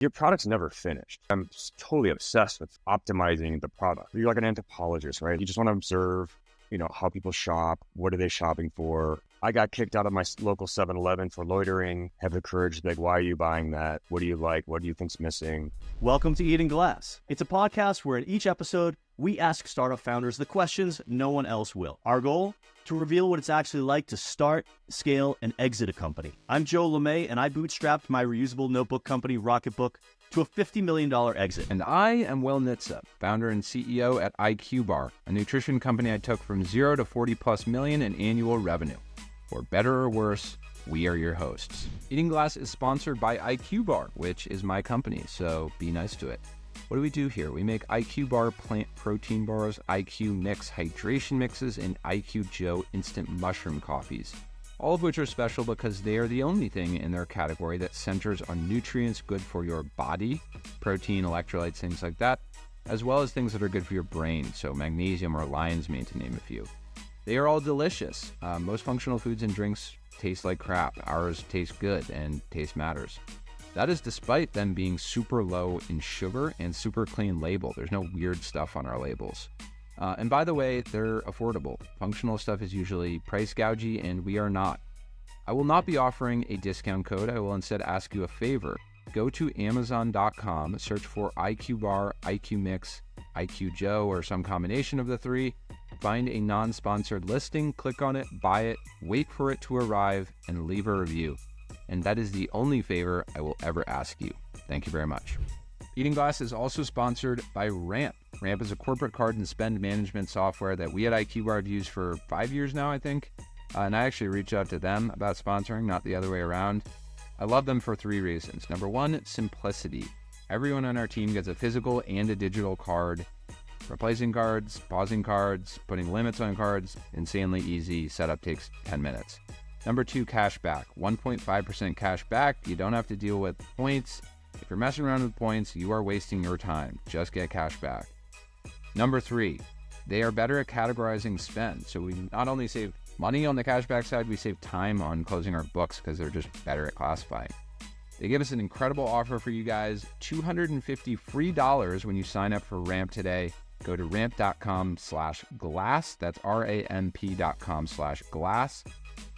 Your product's never finished. I'm totally obsessed with optimizing the product. You're like an anthropologist, right? You just want to observe, how people shop. What are they shopping for? I got kicked out of my local 7-Eleven for loitering. Have the courage to be like, why are you buying that? What do you like? What do you think's missing? Welcome to Eating Glass. It's a podcast where in each episode, we ask startup founders the questions no one else will. Our goal? To reveal what it's actually like to start, scale, and exit a company. I'm Joe LeMay, and I bootstrapped my reusable notebook company, Rocketbook, to a $50 million exit. And I am Nitze, founder and CEO at IQBAR, a nutrition company I took from 0 to 40+ million in annual revenue. For better or worse, we are your hosts. Eating Glass is sponsored by IQBAR, which is my company, so be nice to it. What do we do here? We make IQBAR plant protein bars, IQ Mix hydration mixes, and IQ Joe instant mushroom coffees, all of which are special because they are the only thing in their category that centers on nutrients good for your body, protein, electrolytes, things like that, as well as things that are good for your brain, so magnesium or lion's mane to name a few. They are all delicious. Most functional foods and drinks taste like crap. Ours taste good, and taste matters. That is despite them being super low in sugar and super clean label. There's no weird stuff on our labels. And by the way, they're affordable. Functional stuff is usually price gougy, and we are not. I will not be offering a discount code. I will instead ask you a favor. Go to Amazon.com, search for IQBAR, IQ Mix, IQ Joe, or some combination of the three. Find a non-sponsored listing, click on it, buy it, wait for it to arrive, and leave a review. And that is the only favor I will ever ask you. Thank you very much. Eating Glass is also sponsored by Ramp. Ramp is a corporate card and spend management software that we at IQBAR have used for 5 years now, I think. And I actually reached out to them about sponsoring, not the other way around. I love them for 3 reasons. Number 1, simplicity. Everyone on our team gets a physical and a digital card. Replacing cards, pausing cards, putting limits on cards, insanely easy. Setup takes 10 minutes. Number 2, cash back. 1.5% cash back. You don't have to deal with points. If you're messing around with points, you are wasting your time. Just get cash back. Number 3, they are better at categorizing spend. So we not only save money on the cashback side, we save time on closing our books because they're just better at classifying. They give us an incredible offer for you guys, $250 free when you sign up for Ramp today. Go to ramp.com/glass. That's ramp.com/glass.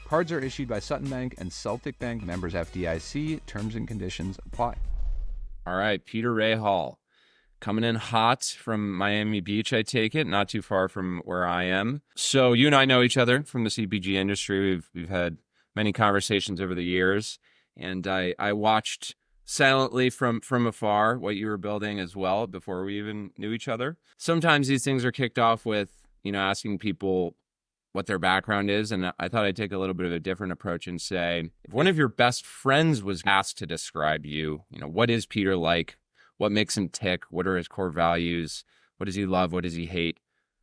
Cards are issued by Sutton Bank and Celtic Bank, members FDIC. Terms and conditions apply. All right, Peter Rahal, coming in hot from Miami Beach, I take it, not too far from where I am. So you and I know each other from the CPG industry. We've had many conversations over the years, and I watched silently from afar what you were building as well before we even knew each other. Sometimes these things are kicked off with, asking people what their background is. And I thought I'd take a little bit of a different approach and say, if one of your best friends was asked to describe you, what is Peter like? What makes him tick? What are his core values? What does he love? What does he hate?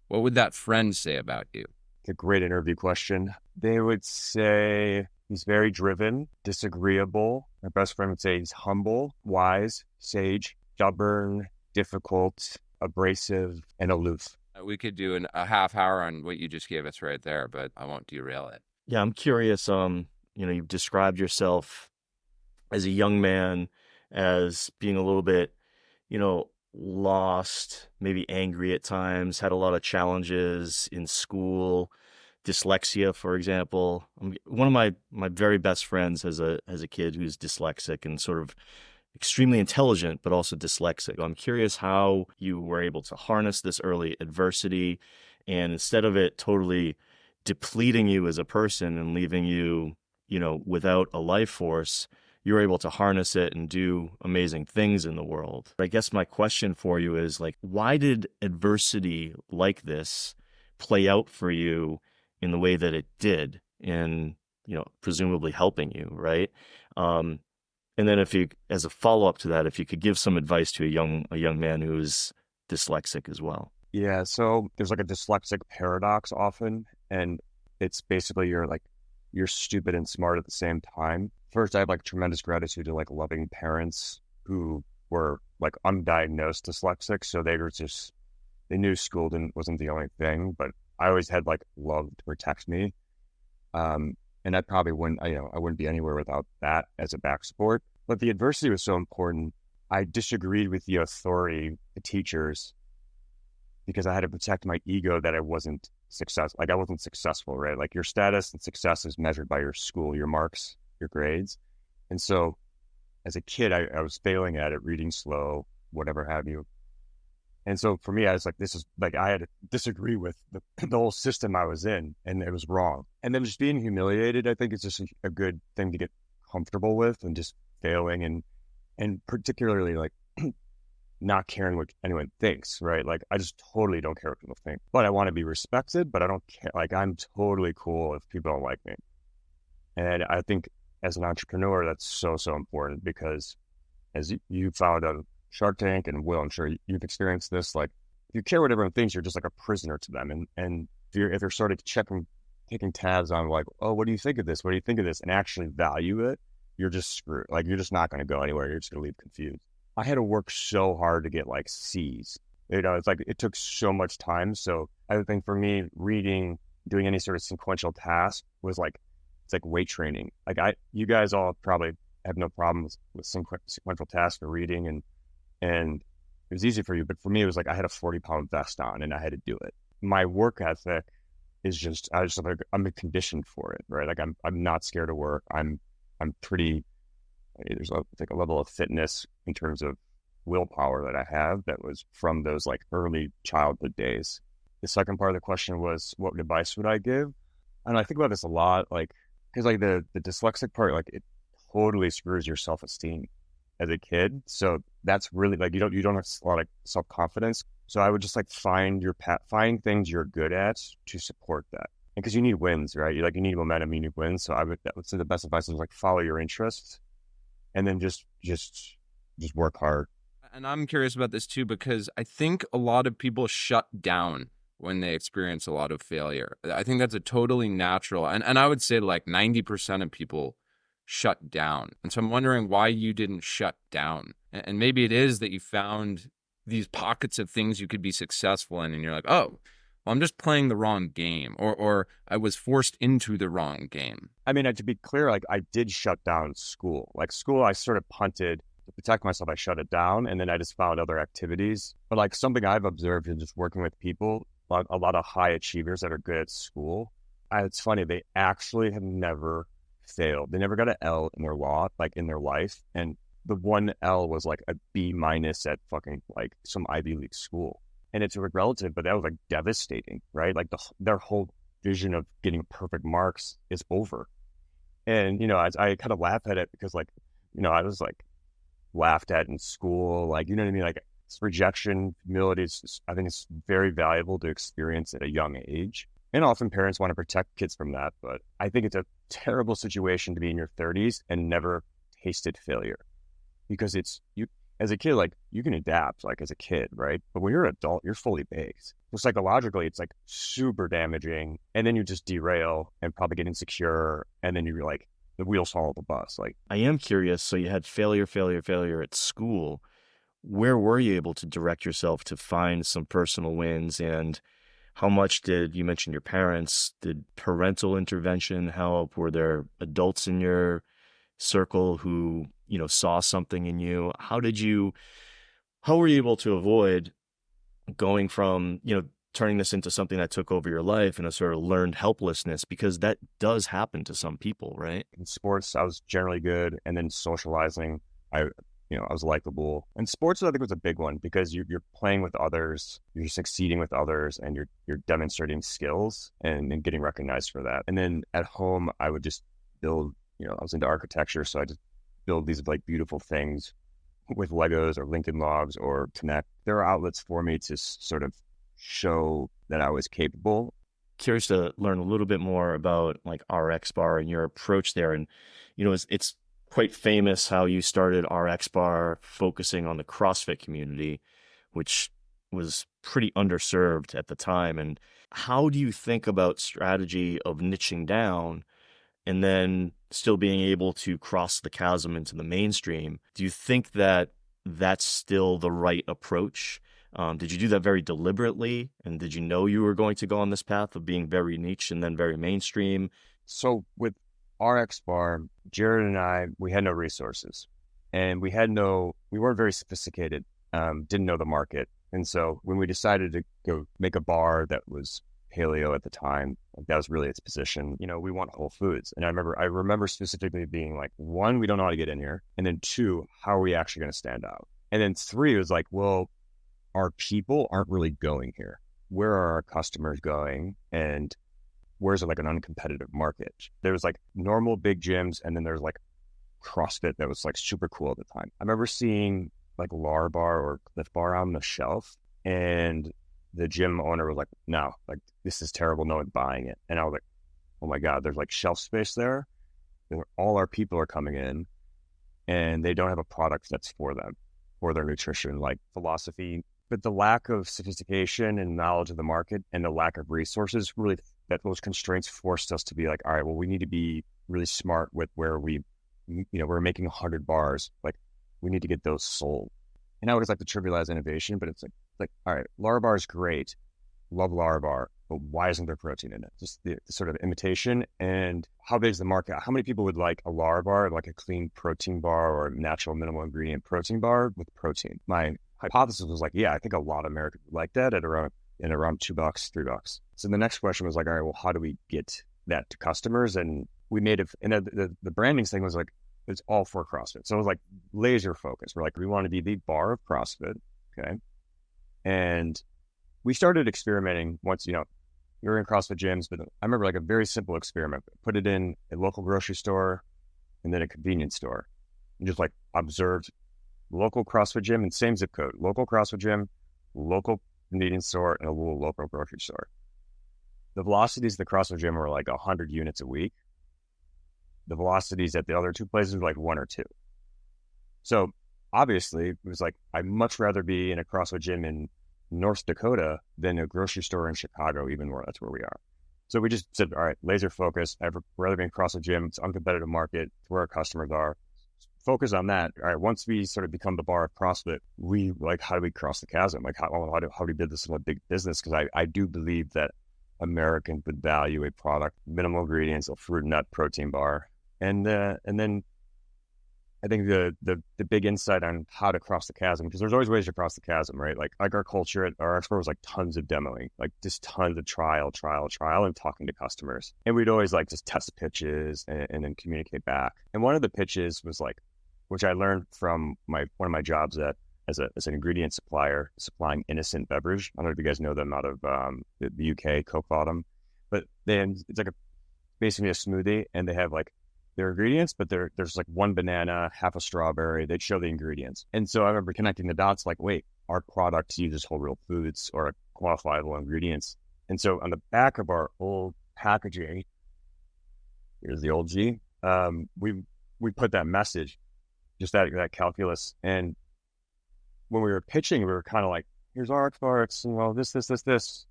What would that friend say about you? It's a great interview question. They would say he's very driven, disagreeable. My best friend would say he's humble, wise, sage, stubborn, difficult, abrasive, and aloof. We could do a half hour on what you just gave us right there, but I won't derail it. Yeah, I'm curious. You've described yourself as a young man as being a little bit, lost, maybe angry at times, had a lot of challenges in school, dyslexia, for example. One of my very best friends has a kid who's dyslexic and sort of extremely intelligent, but also dyslexic. I'm curious how you were able to harness this early adversity, and instead of it totally depleting you as a person and leaving you, without a life force, you were able to harness it and do amazing things in the world. I guess my question for you is, why did adversity like this play out for you in the way that it did, in, presumably helping you, right? And then if you, as a follow-up to that, if you could give some advice to a young man who's dyslexic as well. Yeah, so there's a dyslexic paradox often, and it's basically you're stupid and smart at the same time. First, I have tremendous gratitude to loving parents who were undiagnosed dyslexic, so they knew school wasn't the only thing, but I always had love to protect me. And I probably wouldn't, I wouldn't be anywhere without that as a back support. But the adversity was so important I disagreed with the authority, the teachers, because I had to protect my ego that I wasn't I wasn't successful, right? Like your status and success is measured by your school, your marks, your grades. And so as a kid, I was failing at it, reading slow, whatever have you. And so for me, I was like, this is like, I had to disagree with the whole system I was in, and it was wrong. And then just being humiliated, I think it's just a good thing to get comfortable with, and just failing and particularly like not caring what anyone thinks, right? Like I just totally don't care what people think, but I want to be respected, but I don't care. Like I'm totally cool if people don't like me. And I think as an entrepreneur, that's so important, because as you found on Shark Tank, and Will, I'm sure you've experienced this, like if you care what everyone thinks, you're just like a prisoner to them. And if you're sort of taking tabs on like, oh, what do you think of this? What do you think of this? And actually value it, you're just screwed. Like you're just not going to go anywhere. You're just going to leave confused. I had to work so hard to get like C's. You know, it's like it took so much time. So I think for me, reading, doing any sort of sequential task was like, it's like weight training. Like you guys all probably have no problems with sequential tasks for reading, and it was easy for you. But for me, it was like I had a 40-pound vest on and I had to do it. My work ethic is just, I'm conditioned for it, right? Like I'm not scared of work. I'm pretty, there's like a level of fitness in terms of willpower that I have that was from those like early childhood days. The second part of the question was, what advice would I give? And I think about this a lot, like, because like the dyslexic part, like it totally screws your self-esteem as a kid. So that's really like, you don't have a lot of self-confidence. So I would just like find things you're good at to support that. And because you need wins, right? You need momentum, you need wins. So that would say the best advice is like follow your interests, and then just work hard. And I'm curious about this too, because I think a lot of people shut down when they experience a lot of failure. I think that's a totally natural, and I would say like 90% of people shut down. And so I'm wondering why you didn't shut down. And maybe it is that you found these pockets of things you could be successful in, and you're like, oh, well, I'm just playing the wrong game, or I was forced into the wrong game. I mean, to be clear, like I did shut down school. Like school, I sort of punted to protect myself. I shut it down, and then I just found other activities. But like something I've observed in just working with people, a lot of high achievers that are good at school, it's funny, they actually have never failed. They never got an L in their life. And the one L was like a B- at fucking like some Ivy League school. And it's relative, but that was like devastating, right? Like their whole vision of getting perfect marks is over. And, I kind of laugh at it because like, I was like laughed at in school, like, you know what I mean? Like it's rejection, humility, I think it's very valuable to experience at a young age. And often parents want to protect kids from that, but I think it's a terrible situation to be in your 30s and never tasted failure, because as a kid, like you can adapt like as a kid, right? But when you're an adult, you're fully baked. So psychologically, it's like super damaging, and then you just derail and probably get insecure, and then you're like the wheels fall off the bus. Like I am curious. So you had failure at school. Where were you able to direct yourself to find some personal wins, and how much you mention your parents, did parental intervention help? Were there adults in your circle who, saw something in you? How were you able to avoid going from, turning this into something that took over your life and a sort of learned helplessness? Because that does happen to some people, right? In sports, I was generally good. And then socializing, I was likable. And sports, I think, was a big one, because you're playing with others, you're succeeding with others, and you're demonstrating skills and getting recognized for that. And then at home, I would just build, I was into architecture, so I just build these like beautiful things with Legos or Lincoln Logs or Connect. There are outlets for me to sort of show that I was capable. Curious to learn a little bit more about like RXBar and your approach there. And, it's quite famous how you started RXBar focusing on the CrossFit community, which was pretty underserved at the time. And how do you think about strategy of niching down and then still being able to cross the chasm into the mainstream? Do you think that that's still the right approach? Did you do that very deliberately? And did you know you were going to go on this path of being very niche and then very mainstream? So with RXBar, Jared and I, we had no resources. and we weren't very sophisticated, didn't know the market. And so when we decided to go make a bar that was paleo at the time, like that was really its position. We want whole foods. And I remember specifically being like, one, we don't know how to get in here. And then two, how are we actually going to stand out? And then three, it was like, well, our people aren't really going here. Where are our customers going? And where's it like an uncompetitive market? There was like normal big gyms, and then there's like CrossFit that was like super cool at the time. I remember seeing like RXBar or Cliff Bar on the shelf, and the gym owner was like, no, like this is terrible, no one's buying it. And I was like, oh my God, there's like shelf space there, and all our people are coming in and they don't have a product that's for them, for their nutrition, like philosophy. But the lack of sophistication and knowledge of the market and the lack of resources, really, that those constraints forced us to be like, all right, well, we need to be really smart with where we're making 100 bars. Like, we need to get those sold. And I always like to trivialize innovation, but it's like, all right, RXBar is great. Love RXBar, but why isn't there protein in it? Just the sort of imitation. And how big is the market? How many people would like a RXBar, like a clean protein bar or a natural minimal ingredient protein bar with protein? My hypothesis was like, yeah, I think a lot of Americans would like that at around $2, $3. So the next question was like, all right, well, how do we get that to customers? And we made it, and the branding thing was like, it's all for CrossFit. So it was like laser focus. We're like, we want to be the bar of CrossFit. Okay. And we started experimenting once, we were in CrossFit gyms, but I remember like a very simple experiment. Put it in a local grocery store and then a convenience store, and just like observed local CrossFit gym and same zip code, local CrossFit gym, local convenience store, and a little local grocery store. The velocities of the CrossFit gym were like 100 units a week. The velocities at the other two places were like 1 or 2. So obviously it was like, I'd much rather be in a CrossFit gym in North Dakota than a grocery store in Chicago, even where that's where we are. So we just said, all right, laser focus. I'd rather be in CrossFit gym. It's an uncompetitive market. It's where our customers are. Focus on that. All right, once we sort of become the bar of CrossFit, we like, how do we cross the chasm? Like, how do we build this in a big business? Because I do believe that Americans would value a product, minimal ingredients, a fruit and nut protein bar. And then I think the big insight on how to cross the chasm, because there's always ways to cross the chasm, right? Like our culture at RXBar was like tons of demoing, like just tons of trial, and talking to customers. And we'd always like just test pitches and then communicate back. And one of the pitches was like, which I learned from one of my jobs as an ingredient supplier, supplying Innocent Beverage. I don't know if you guys know them out of the UK, Coke Bottom, but it's like basically a smoothie, and they have like their ingredients, but there's like one banana, half a strawberry. They'd show the ingredients. And so I remember connecting the dots, like, wait, our product uses whole real foods or quantifiable ingredients. And so on the back of our old packaging, here's the old G, we put that message, just that calculus. And when we were pitching, we were kind of like, here's RXBar, it's, well, this.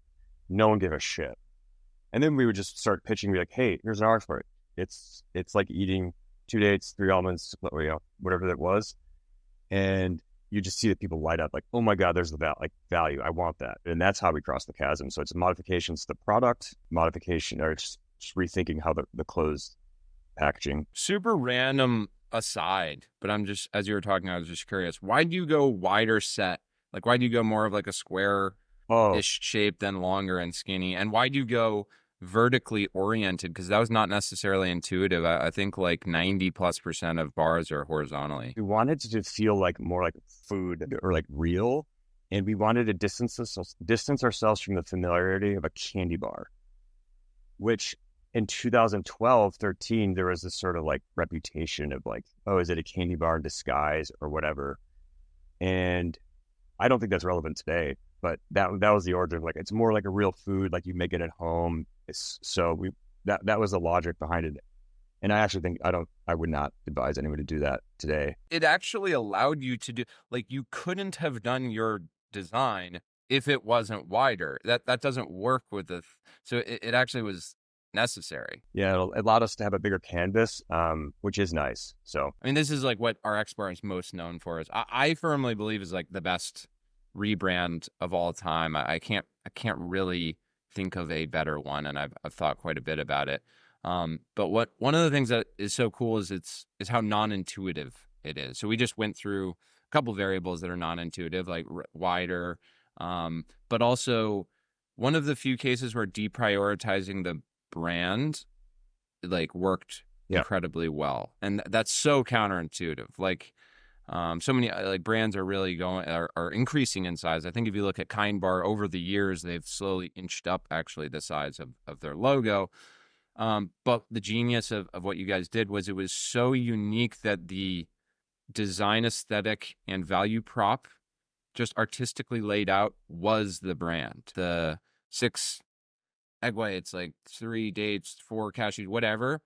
No one gave a shit. And then we would just start pitching, be like, hey, here's an RXBar. It's like eating 2 dates, 3 almonds, whatever that was. And you just see that people light up like, oh my God, there's the value. I want that. And that's how we cross the chasm. So it's modifications to the product, modification, or just rethinking how the closed packaging. Super random aside, but I'm just, as you were talking, I was just curious, why do you go wider set? Like, why do you go more of like a square-ish shape than longer and skinny? And why do you go vertically oriented? Because that was not necessarily intuitive. I think like 90+% of bars are horizontally. We wanted to feel like more like food or like real, and we wanted to distance ourselves from the familiarity of a candy bar, which in 2012, 13, there was this sort of like reputation of like, oh, is it a candy bar in disguise or whatever? And I don't think that's relevant today, but that was the origin of like, it's more like a real food, like you make it at home. That was the logic behind it. And I actually think I would not advise anyone to do that today. It actually allowed you to do, like, you couldn't have done your design if it wasn't wider. That doesn't work with so it actually was necessary. Yeah, it allowed us to have a bigger canvas, which is nice. So, I mean, this is like what RXBar is most known for. I firmly believe is like the best rebrand of all time. I can't really think of a better one, and I've thought quite a bit about it. But one of the things that is so cool is how non-intuitive it is. So we just went through a couple variables that are non-intuitive, like wider, but also one of the few cases where deprioritizing the brand like worked incredibly well, and that's so counterintuitive. Like so many like brands are really are increasing in size. I think if you look at IQBAR over the years, they've slowly inched up actually the size of their logo. But the genius of what you guys did was it was so unique that the design aesthetic and value prop just artistically laid out was the brand. The 6 egg whites, like 3 dates, 4 cashews, whatever,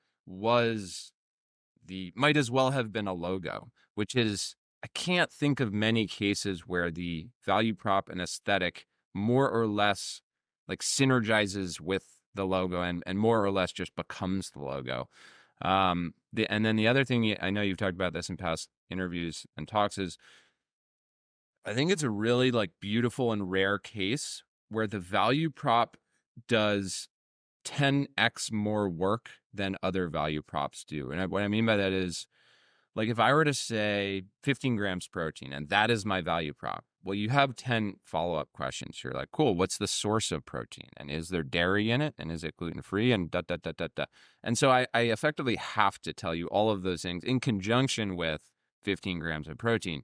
might as well have been a logo, which is, I can't think of many cases where the value prop and aesthetic more or less like synergizes with the logo and more or less just becomes the logo. And then the other thing, I know you've talked about this in past interviews and talks, is I think it's a really like beautiful and rare case where the value prop does 10x more work than other value props do. And what I mean by that is, like, if I were to say 15 grams protein, and that is my value prop, well, you have 10 follow-up questions. You're like, cool, what's the source of protein? And is there dairy in it? And is it gluten-free? And da, da, da, da, da. And so I effectively have to tell you all of those things in conjunction with 15 grams of protein.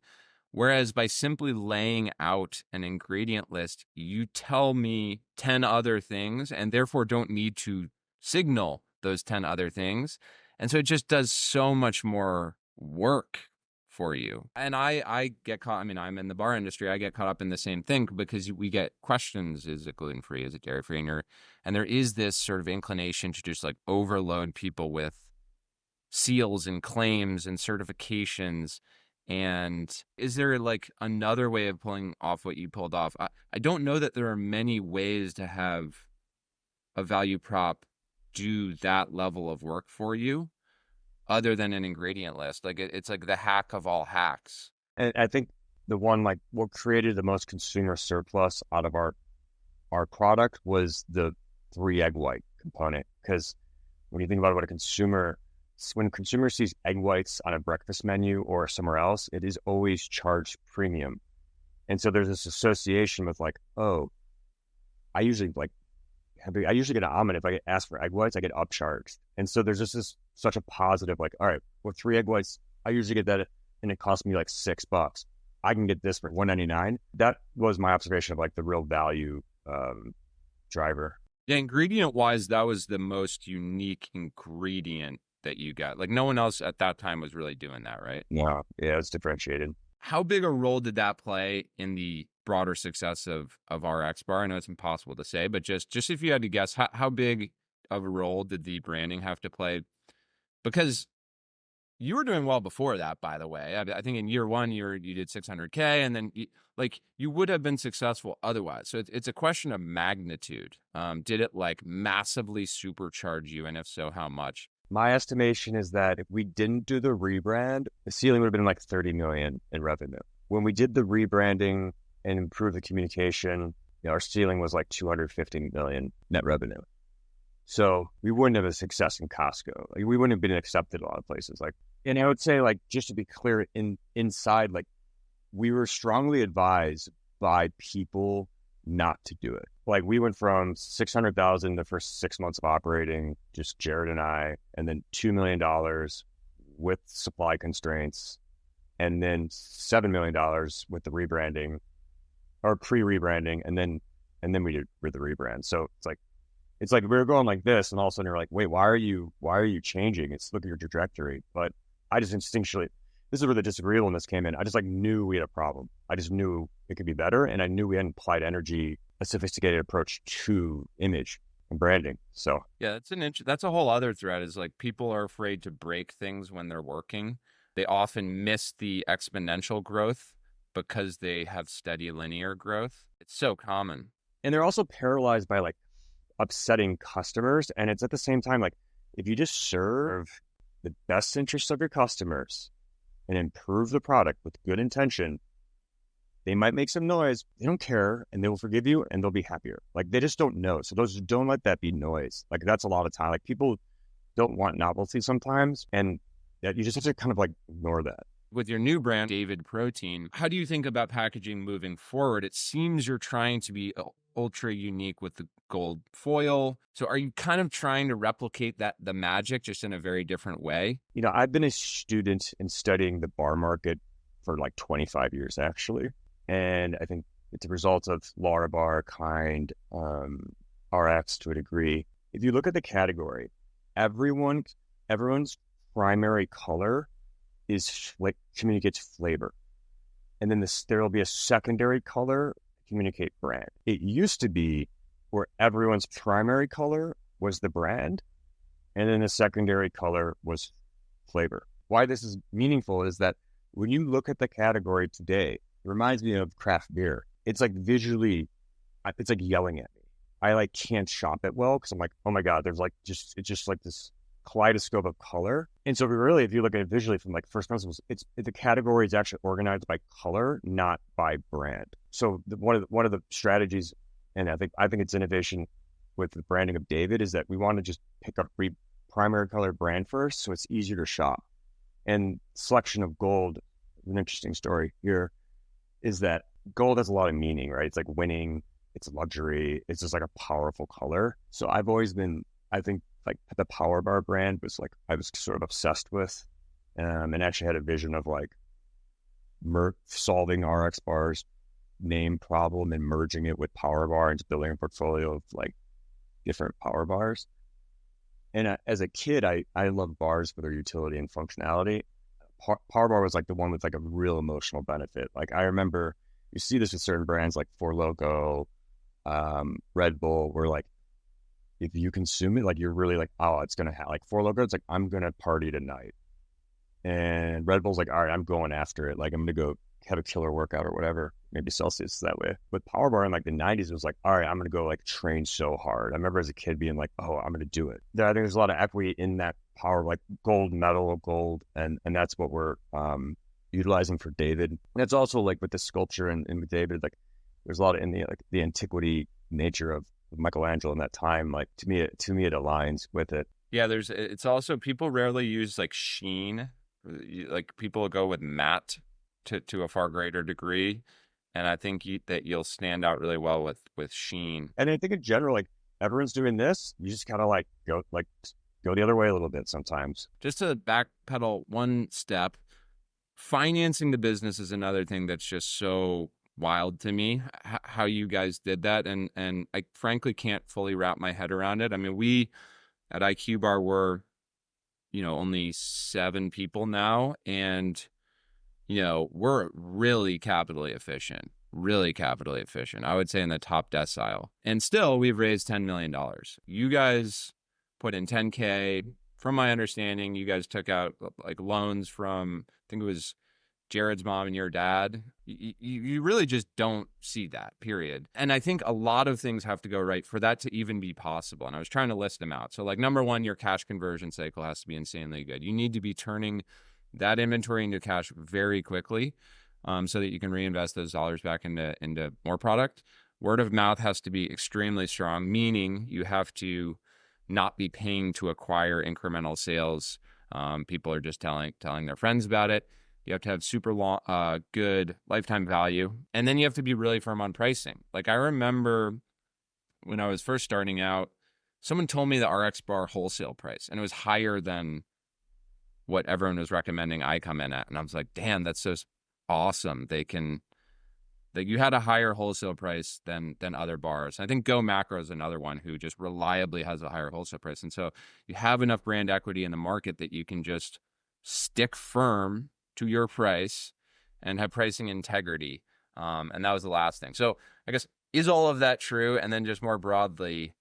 Whereas by simply laying out an ingredient list, you tell me 10 other things and therefore don't need to signal those 10 other things. And so it just does so much more work for you. And I get caught, I mean, I'm in the bar industry, I get caught up in the same thing because we get questions, is it gluten-free, is it dairy-free? And there is this sort of inclination to just like overload people with seals and claims and certifications. And is there like another way of pulling off what you pulled off? I don't know that there are many ways to have a value prop do that level of work for you other than an ingredient list. Like it's like the hack of all hacks. And I think the one, like, what created the most consumer surplus out of our product was the 3 egg white component. Because when you think about what when a consumer sees egg whites on a breakfast menu or somewhere else, it is always charged premium. And so there's this association with like, oh, I usually get an omelet. If I ask for egg whites, I get upcharged. And so there's just such a positive, like, all right, well, 3 egg whites, I usually get that and it costs me like $6. I can get this for $1.99. That was my observation of like the real value driver. Yeah, ingredient wise, that was the most unique ingredient that you got. Like no one else at that time was really doing that, right? Yeah, it's differentiated. How big a role did that play in the broader success of RXBar? I know it's impossible to say, but just if you had to guess, how big of a role did the branding have to play? Because you were doing well before that, by the way. I think in year 1, you did 600K, and then you would have been successful otherwise. So it's a question of magnitude. Did it like massively supercharge you? And if so, how much? My estimation is that if we didn't do the rebrand, the ceiling would have been like 30 million in revenue. When we did the rebranding and improved the communication, our ceiling was like 250 million net revenue. So we wouldn't have a success in Costco. Like, we wouldn't have been accepted a lot of places. Like, and I would say, like, just to be clear, inside, like, we were strongly advised by people not to do it. Like, we went from 600,000 the first 6 months of operating, just Jared and I, and then $2 million with supply constraints, and then $7 million with the rebranding or pre-rebranding, and then we did the rebrand. So it's like we were going like this, and all of a sudden you're like, wait, why are you changing? Look at your trajectory. But I just instinctually, this is where the disagreeableness came in. I just like knew we had a problem. I just knew it could be better, and I knew we hadn't applied energy, a sophisticated approach to image and branding. So yeah, that's a whole other thread. Is like people are afraid to break things when they're working. They often miss the exponential growth because they have steady linear growth. It's so common, and they're also paralyzed by like upsetting customers. And it's at the same time, like, if you just serve the best interests of your customers and improve the product with good intention, they might make some noise. They don't care, and they will forgive you, and they'll be happier. Like, they just don't know. So don't let that be noise. Like, that's a lot of time. Like, people don't want novelty sometimes, and you just have to kind of like ignore that. With your new brand, David Protein, how do you think about packaging moving forward? It seems you're trying to be ultra unique with the gold foil. So are you kind of trying to replicate the magic just in a very different way? I've been a student in studying the bar market for like 25 years, actually. And I think it's a result of RXBar, Kind, RX to a degree. If you look at the category, everyone's primary color communicates flavor. And then there will be a secondary color communicate brand. It used to be where everyone's primary color was the brand, and then the secondary color was flavor. Why this is meaningful is that when you look at the category today, it reminds me of craft beer. It's like visually, it's like yelling at me. I like can't shop it well because I'm like, oh my God, there's like it's just like this kaleidoscope of color. And so if you look at it visually from like first principles, the category is actually organized by color, not by brand. So one of the strategies, and I think it's innovation with the branding of David, is that we want to just pick up primary color brand first, so it's easier to shop. And selection of gold, an interesting story here, is that gold has a lot of meaning, right? It's like winning, it's luxury, it's just like a powerful color. So I've always been, I think, like the PowerBar brand was like I was sort of obsessed with, and actually had a vision of like solving RXBar's name problem and merging it with PowerBar and building a portfolio of like different power bars. And as a kid, I love bars for their utility and functionality. PowerBar was like the one with like a real emotional benefit. Like I remember you see this with certain brands like Four Loko, Red Bull, where like if you consume it, like you're really like, oh, it's gonna have like Four Loko. It's like I'm gonna party tonight, and Red Bull's like, all right, I'm going after it. Like I'm gonna go have a killer workout or whatever. Maybe Celsius is that way. With PowerBar in like the 90s, it was like, all right, I'm gonna go like train so hard. I remember as a kid being like, oh, I'm gonna do it. I think there's a lot of equity in that power, like gold medal of gold, and that's what we're utilizing for David. And it's also like with the sculpture and with David, like there's a lot in the antiquity nature of Michelangelo in that time. Like to me it aligns with it. Yeah, it's also, people rarely use like sheen. Like people go with matte to a far greater degree, and I think that you'll stand out really well with sheen. And I think in general, like everyone's doing this, you just kind of like go the other way a little bit sometimes. Just to backpedal one step, financing the business is another thing that's just so wild to me, how you guys did that, and I frankly can't fully wrap my head around it. I mean, we at IQBAR were only 7 people now, and we're really capitally efficient. I would say in the top decile, and still we've raised $10 million. You guys put in $10K. From my understanding, you guys took out like loans from, I think it was Jared's mom and your dad. You really just don't see that, period. And I think a lot of things have to go right for that to even be possible. And I was trying to list them out. So like number one, your cash conversion cycle has to be insanely good. You need to be turning that inventory into cash very quickly, so that you can reinvest those dollars back into more product. Word of mouth has to be extremely strong, meaning you have to not be paying to acquire incremental sales. People are just telling their friends about it. You have to have super long, good lifetime value. And then you have to be really firm on pricing. Like I remember when I was first starting out, someone told me the RXBar wholesale price, and it was higher than what everyone was recommending I come in at. And I was like, damn, that's so awesome. You had a higher wholesale price than other bars. I think Go Macro is another one who just reliably has a higher wholesale price. And so you have enough brand equity in the market that you can just stick firm to your price and have pricing integrity. And that was the last thing. So I guess, is all of that true? And then just more broadly,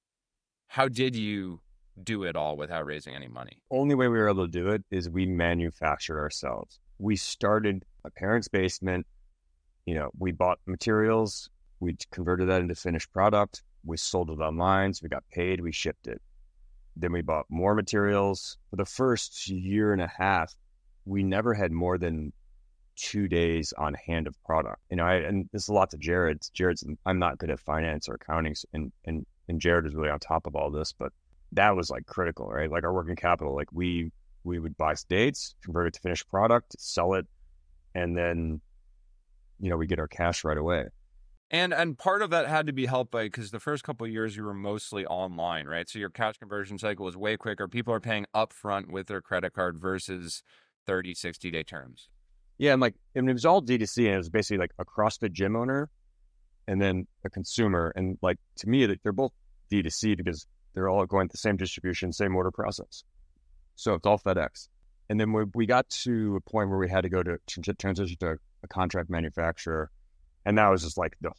how did you do it all without raising any money? Only way we were able to do it is we manufactured ourselves. We started a parent's basement. We bought materials, we converted that into finished product, we sold it online, so we got paid, we shipped it. Then we bought more materials. For the first year and a half, we never had more than 2 days on hand of product. And this is a lot to Jared's. I'm not good at finance or accounting, and Jared is really on top of all this, but that was like critical, right? Like our working capital, like we would buy dates, convert it to finished product, sell it and then, we get our cash right away. And part of that had to be helped by, because the first couple of years you were mostly online, right? So your cash conversion cycle was way quicker. People are paying upfront with their credit card versus 30, 60-day terms. Yeah, and it was all D2C, and it was basically like a CrossFit gym owner and then a consumer. And like, to me, they're both D2C because they're all going the same distribution, same order process. So it's all FedEx. And then we got to a point where we had to go to transition to a contract manufacturer. And that was just like the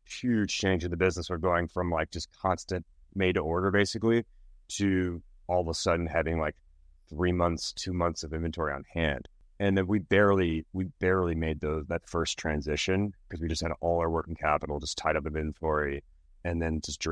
huge change in the business. We're going from like just constant made to order basically to all of a sudden having like 3 months, 2 months of inventory on hand. And then we barely made that first transition because we just had all our working capital just tied up in inventory and then just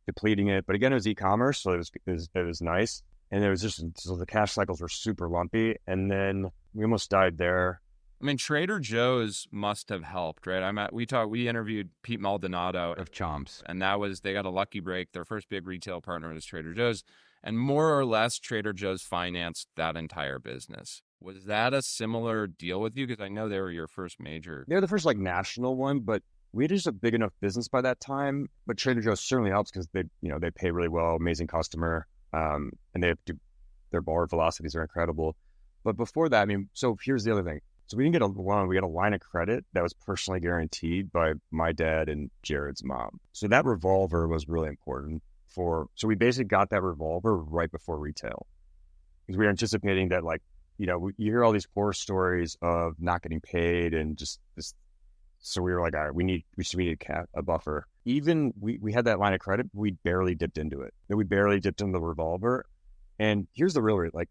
depleting it. But again, it was e-commerce, so it was nice. And it was just, so the cash cycles were super lumpy. And then we almost died there. I mean, Trader Joe's must have helped, right? We interviewed Pete Maldonado of Chomps, and they got a lucky break. Their first big retail partner was Trader Joe's, and more or less Trader Joe's financed that entire business. Was that a similar deal with you? Because I know they were your first major. They were the first like national one, but we had just a big enough business by that time. But Trader Joe's certainly helps because they pay really well, amazing customer, and their bar velocities are incredible. But before that, I mean, so here's the other thing. So we didn't get a loan. We got a line of credit that was personally guaranteed by my dad and Jared's mom. So that revolver was really important so we basically got that revolver right before retail because we were anticipating that, like, you hear all these horror stories of not getting paid and just this. So we were like, all right, we need a buffer. Even we had that line of credit, we barely dipped into it. We barely dipped into the revolver. And here's the real, like,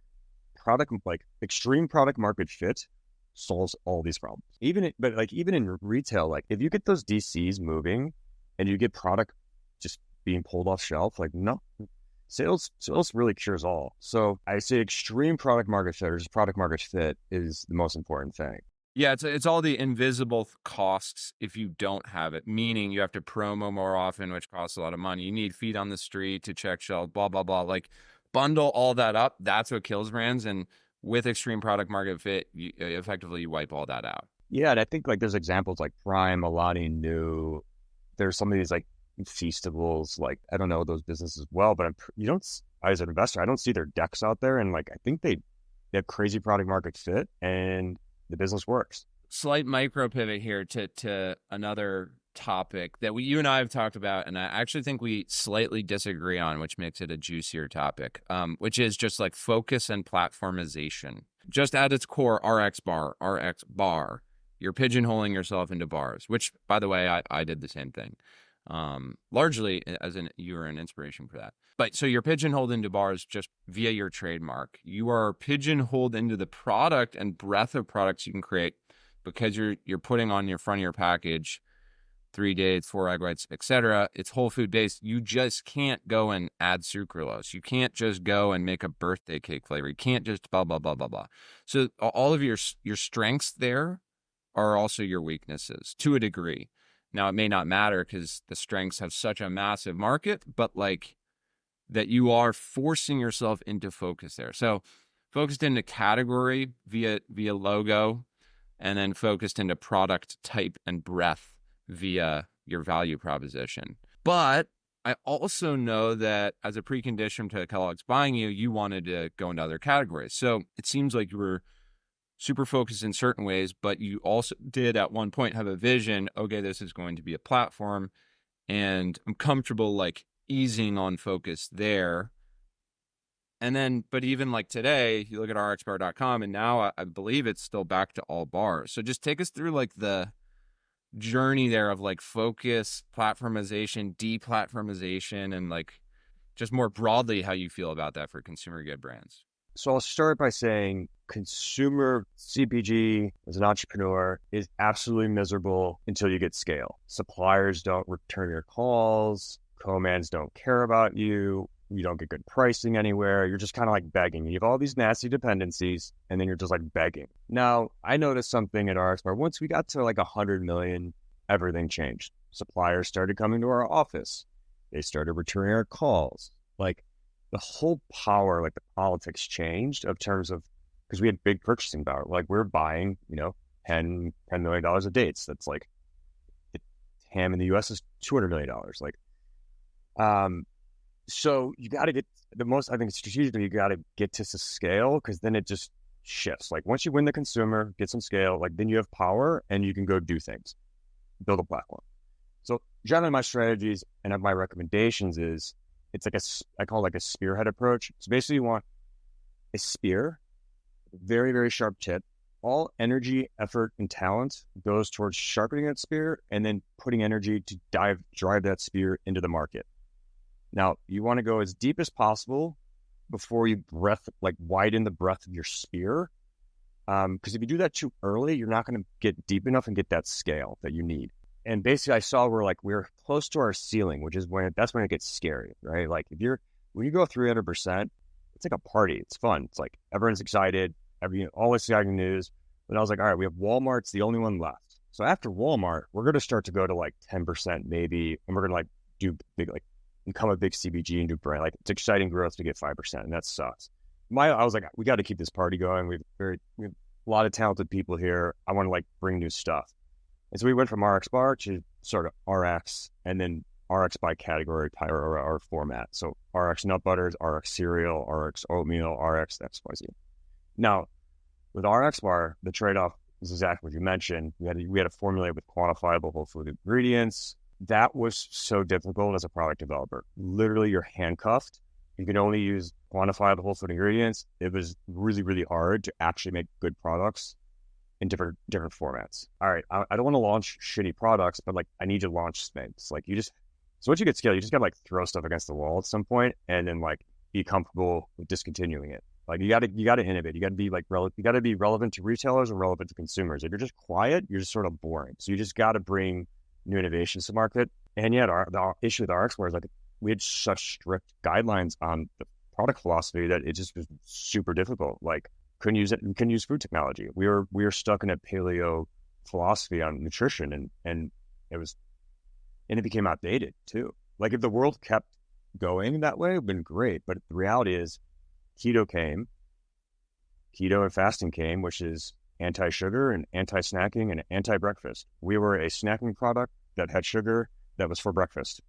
extreme product market fit solves all these problems. Even in retail, like if you get those DCs moving and you get product just being pulled off shelf, like no, sales really cures all. So I say extreme product market fit or just product market fit is the most important thing. Yeah, it's all the invisible costs if you don't have it, meaning you have to promo more often, which costs a lot of money. You need feet on the street to check shelves, blah, blah, blah. Like bundle all that up. That's what kills brands. And with extreme product market fit, you wipe all that out. Yeah, and I think like there's examples like Prime, Alani Nu. There's some of these like Feastables, like I don't know those businesses well, but as an investor, I don't see their decks out there, and like I think they have crazy product market fit, and the business works. Slight micro pivot here to another topic that you and I have talked about, and I actually think we slightly disagree on, which makes it a juicier topic, which is just like focus and platformization. Just at its core, RXBar, you're pigeonholing yourself into bars, which, by the way, I did the same thing. Largely you were an inspiration for that. But so you're pigeonholed into bars just via your trademark. You are pigeonholed into the product and breadth of products you can create because you're putting on your front of your package 3 dates, 4 egg whites, etc. It's whole food based. You just can't go and add sucralose. You can't just go and make a birthday cake flavor. You can't just blah, blah, blah, blah, blah. So all of your strengths there are also your weaknesses to a degree. Now, it may not matter because the strengths have such a massive market, but like that you are forcing yourself into focus there. So focused into category via logo, and then focused into product type and breadth via your value proposition. But I also know that as a precondition to Kellogg's buying you wanted to go into other categories. So it seems like you were super focused in certain ways, but you also did at one point have a vision, okay, this is going to be a platform, and I'm comfortable like easing on focus there. And then, but even like today, you look at RXBar.com, and now I believe it's still back to all bars. So just take us through like the journey there of like focus, platformization, deplatformization, and like just more broadly how you feel about that for consumer good brands. So I'll start by saying consumer CPG as an entrepreneur is absolutely miserable until you get scale. Suppliers don't return your calls. Co-mans don't care about you. You don't get good pricing anywhere. You're just kind of like begging. You have all these nasty dependencies, and then you're just like begging. Now, I noticed something at RXBar. Once we got to like 100 million, everything changed. Suppliers started coming to our office. They started returning our calls. Like the whole power, like the politics changed of terms of, because we had big purchasing power. Like we're buying, $10 million of dates. That's like, the TAM in the US is $200 million. Like, so you got to get I think strategically, you got to get to scale, because then it just shifts. Like once you win the consumer, get some scale, like then you have power and you can go do things, build a platform. So generally my strategies and my recommendations is, it's like I call it like a spearhead approach. So basically you want a spear, very, very sharp tip. All energy, effort, and talent goes towards sharpening that spear and then putting energy to drive that spear into the market. Now, you want to go as deep as possible before you widen the breadth of your spear. Because if you do that too early, you're not going to get deep enough and get that scale that you need. And basically, I saw we're close to our ceiling, which is that's when it gets scary, right? Like when you go 300%, it's like a party. It's fun. It's like everyone's excited, all this exciting news. But I was like, all right, we have Walmart's the only one left. So after Walmart, we're going to start to go to like 10% maybe, and we're going to like do big, like become a big CPG and do brand. Like it's exciting growth to get 5%, and that sucks. I was like, we got to keep this party going. We have a lot of talented people here. I want to like bring new stuff. And so we went from RXBar to sort of RX, and then RX by category or format. So RX nut butters, RX cereal, RX oatmeal, RX XYZ. Now, with RXBar, the trade-off is exactly what you mentioned. We had to formulate with quantifiable whole food ingredients. That was so difficult as a product developer. Literally, you're handcuffed. You can only use quantifiable whole food ingredients. It was really, really hard to actually make good products in different formats. All right, I don't want to launch shitty products, but like I need to launch things. Like so once you get scale, you just gotta like throw stuff against the wall at some point, and then like be comfortable with discontinuing it. Like you gotta innovate. You gotta be like you gotta be relevant to retailers and relevant to consumers. If you're just quiet, you're just sort of boring. So you just gotta bring new innovations to market. And yet the issue with RXBar is like we had such strict guidelines on the product philosophy that it just was super difficult. Like couldn't use food technology. We were stuck in a paleo philosophy on nutrition, and it became outdated too. Like if the world kept going that way, it would have been great. But the reality is keto and fasting came, which is anti-sugar and anti-snacking and anti-breakfast. We were a snacking product that had sugar that was for breakfast.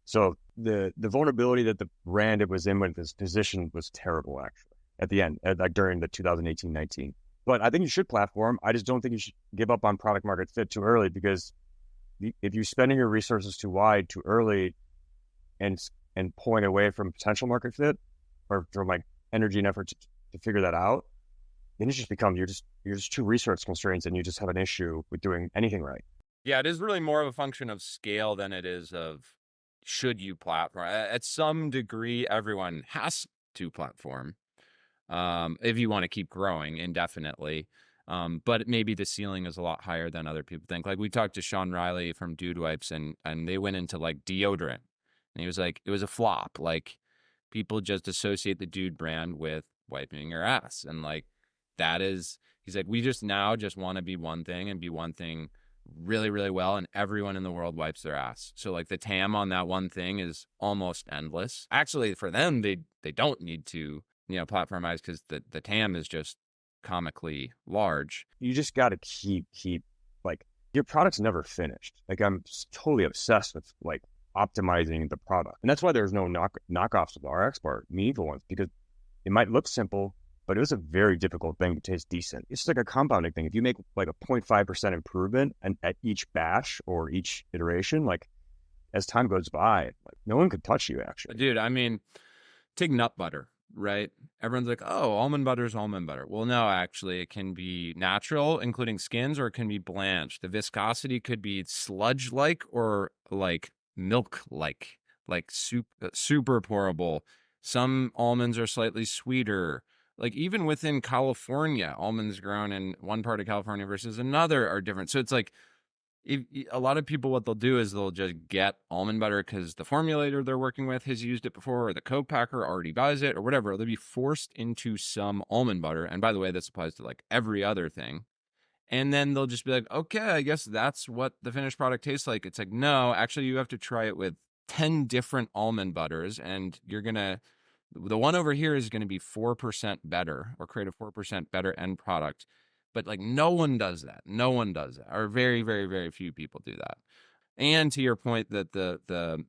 So the vulnerability that the brand it was in with this position was terrible, actually, at the end, like during the 2018-19. But I think you should platform. I just don't think you should give up on product market fit too early, because if you're spending your resources too wide, too early, and pulling away from potential market fit or from like energy and effort to figure that out, then it just becomes you're just too resource constraints, and you just have an issue with doing anything right. Yeah, it is really more of a function of scale than it is of should you platform. At some degree, everyone has to platform if you want to keep growing indefinitely. But maybe the ceiling is a lot higher than other people think. Like we talked to Sean Riley from Dude Wipes, and they went into like deodorant, and he was like, it was a flop. Like people just associate the Dude brand with wiping your ass, and like he's like, we just want to be one thing and be one thing really, really well, and everyone in the world wipes their ass. So like the TAM on that one thing is almost endless. Actually, for them, they don't need to platformize, because the TAM is just comically large. You just got to keep like your product's never finished. Like I'm totally obsessed with like optimizing the product, and that's why there's no knockoffs of RXBar, meaningful ones, because it might look simple, but it was a very difficult thing to taste decent. It's just like a compounding thing. If you make like a 0.5% improvement at each batch or each iteration, like as time goes by, like no one could touch you, actually. Dude, I mean, take nut butter, right? Everyone's like, oh, almond butter is almond butter. Well, no, actually, it can be natural, including skins, or it can be blanched. The viscosity could be sludge-like or like milk-like, like super pourable. Some almonds are slightly sweeter. Like even within California, almonds grown in one part of California versus another are different. So it's like a lot of people, what they'll do is they'll just get almond butter because the formulator they're working with has used it before, or the co-packer already buys it, or whatever. They'll be forced into some almond butter. And by the way, this applies to like every other thing. And then they'll just be like, okay, I guess that's what the finished product tastes like. It's like, no, actually, you have to try it with 10 different almond butters, and the one over here is going to be 4% better, or create a 4% better end product. But like no one does that. No one does that. Or very, very, very few people do that. And to your point that the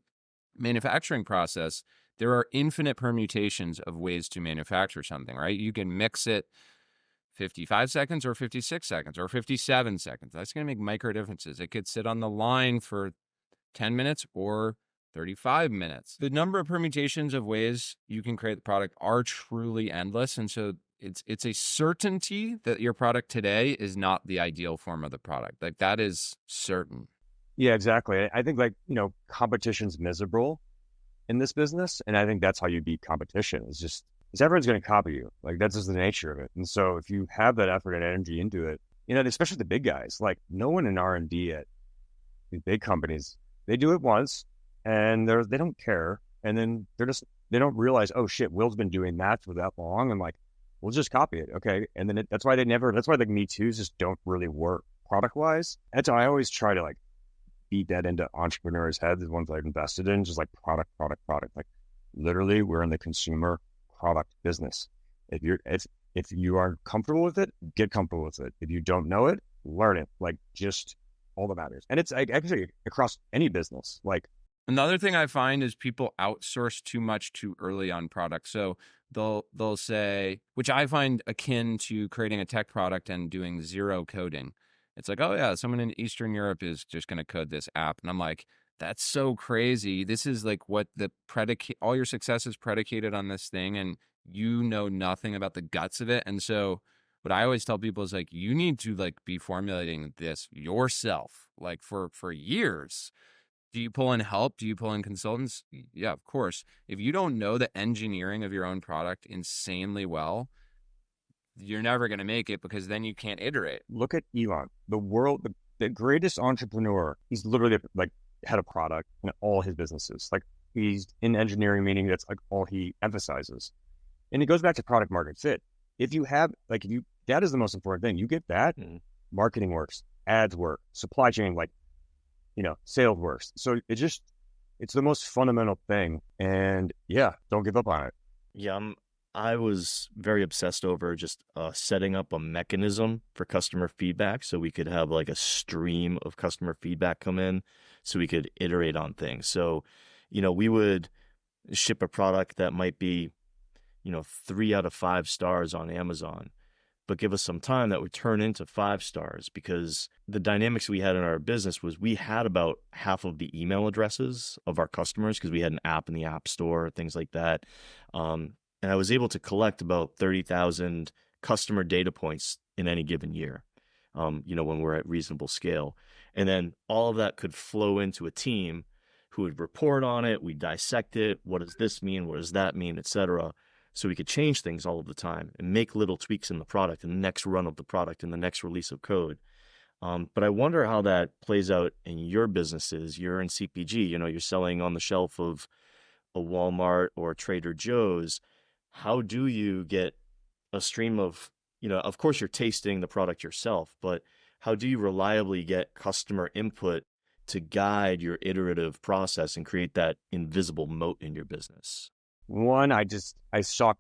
manufacturing process, there are infinite permutations of ways to manufacture something, right? You can mix it 55 seconds or 56 seconds or 57 seconds. That's going to make micro differences. It could sit on the line for 10 minutes or 35 minutes. The number of permutations of ways you can create the product are truly endless. And so it's a certainty that your product today is not the ideal form of the product. Like that is certain. Yeah, exactly. I think competition's miserable in this business. And I think that's how you beat competition. Is everyone's going to copy you. Like that's just the nature of it. And so if you have that effort and energy into it, especially the big guys, like no one in R&D at these big companies, they do it once and they don't care. And then they don't realize, oh shit, Will's been doing that for that long. And like, we'll just copy it. Okay. And then that's why the Me Too's just don't really work product wise. That's how I always try to like beat that into entrepreneurs' heads, the ones I've invested in, just like product. Like literally we're in the consumer product business. If you are comfortable with it, get comfortable with it. If you don't know it, learn it. Like just all that matters. And it's actually across any business. Like another thing I find is people outsource too much too early on products. So they'll say, which I find akin to creating a tech product and doing zero coding. It's like, oh yeah, someone in Eastern Europe is just going to code this app. And I'm like, that's so crazy. This is like what all your success is predicated on this thing. And you know nothing about the guts of it. And so what I always tell people is like, you need to like be formulating this yourself, like for years. Do you pull in help? Do you pull in consultants? Yeah, of course. If you don't know the engineering of your own product insanely well, you're never going to make it because then you can't iterate. Look at Elon, the greatest entrepreneur. He's literally like head of product in all his businesses. Like he's in engineering, meaning that's like all he emphasizes. And it goes back to product market fit. That is the most important thing. You get that, marketing works, ads work, supply chain, sales works. So it's the most fundamental thing. And yeah, don't give up on it. Yeah, I was very obsessed over just setting up a mechanism for customer feedback so we could have like a stream of customer feedback come in so we could iterate on things. So, we would ship a product that might be, 3 out of 5 stars on Amazon, but give us some time that would turn into 5 stars because the dynamics we had in our business was we had about half of the email addresses of our customers because we had an app in the App Store, things like that. And I was able to collect about 30,000 customer data points in any given year, when we're at reasonable scale. And then all of that could flow into a team who would report on it. We dissect it. What does this mean? What does that mean, et cetera. So we could change things all of the time and make little tweaks in the product and the next run of the product and the next release of code. But I wonder how that plays out in your businesses. You're in CPG, you're selling on the shelf of a Walmart or Trader Joe's. How do you get a stream of, of course you're tasting the product yourself, but how do you reliably get customer input to guide your iterative process and create that invisible moat in your business? One, I sought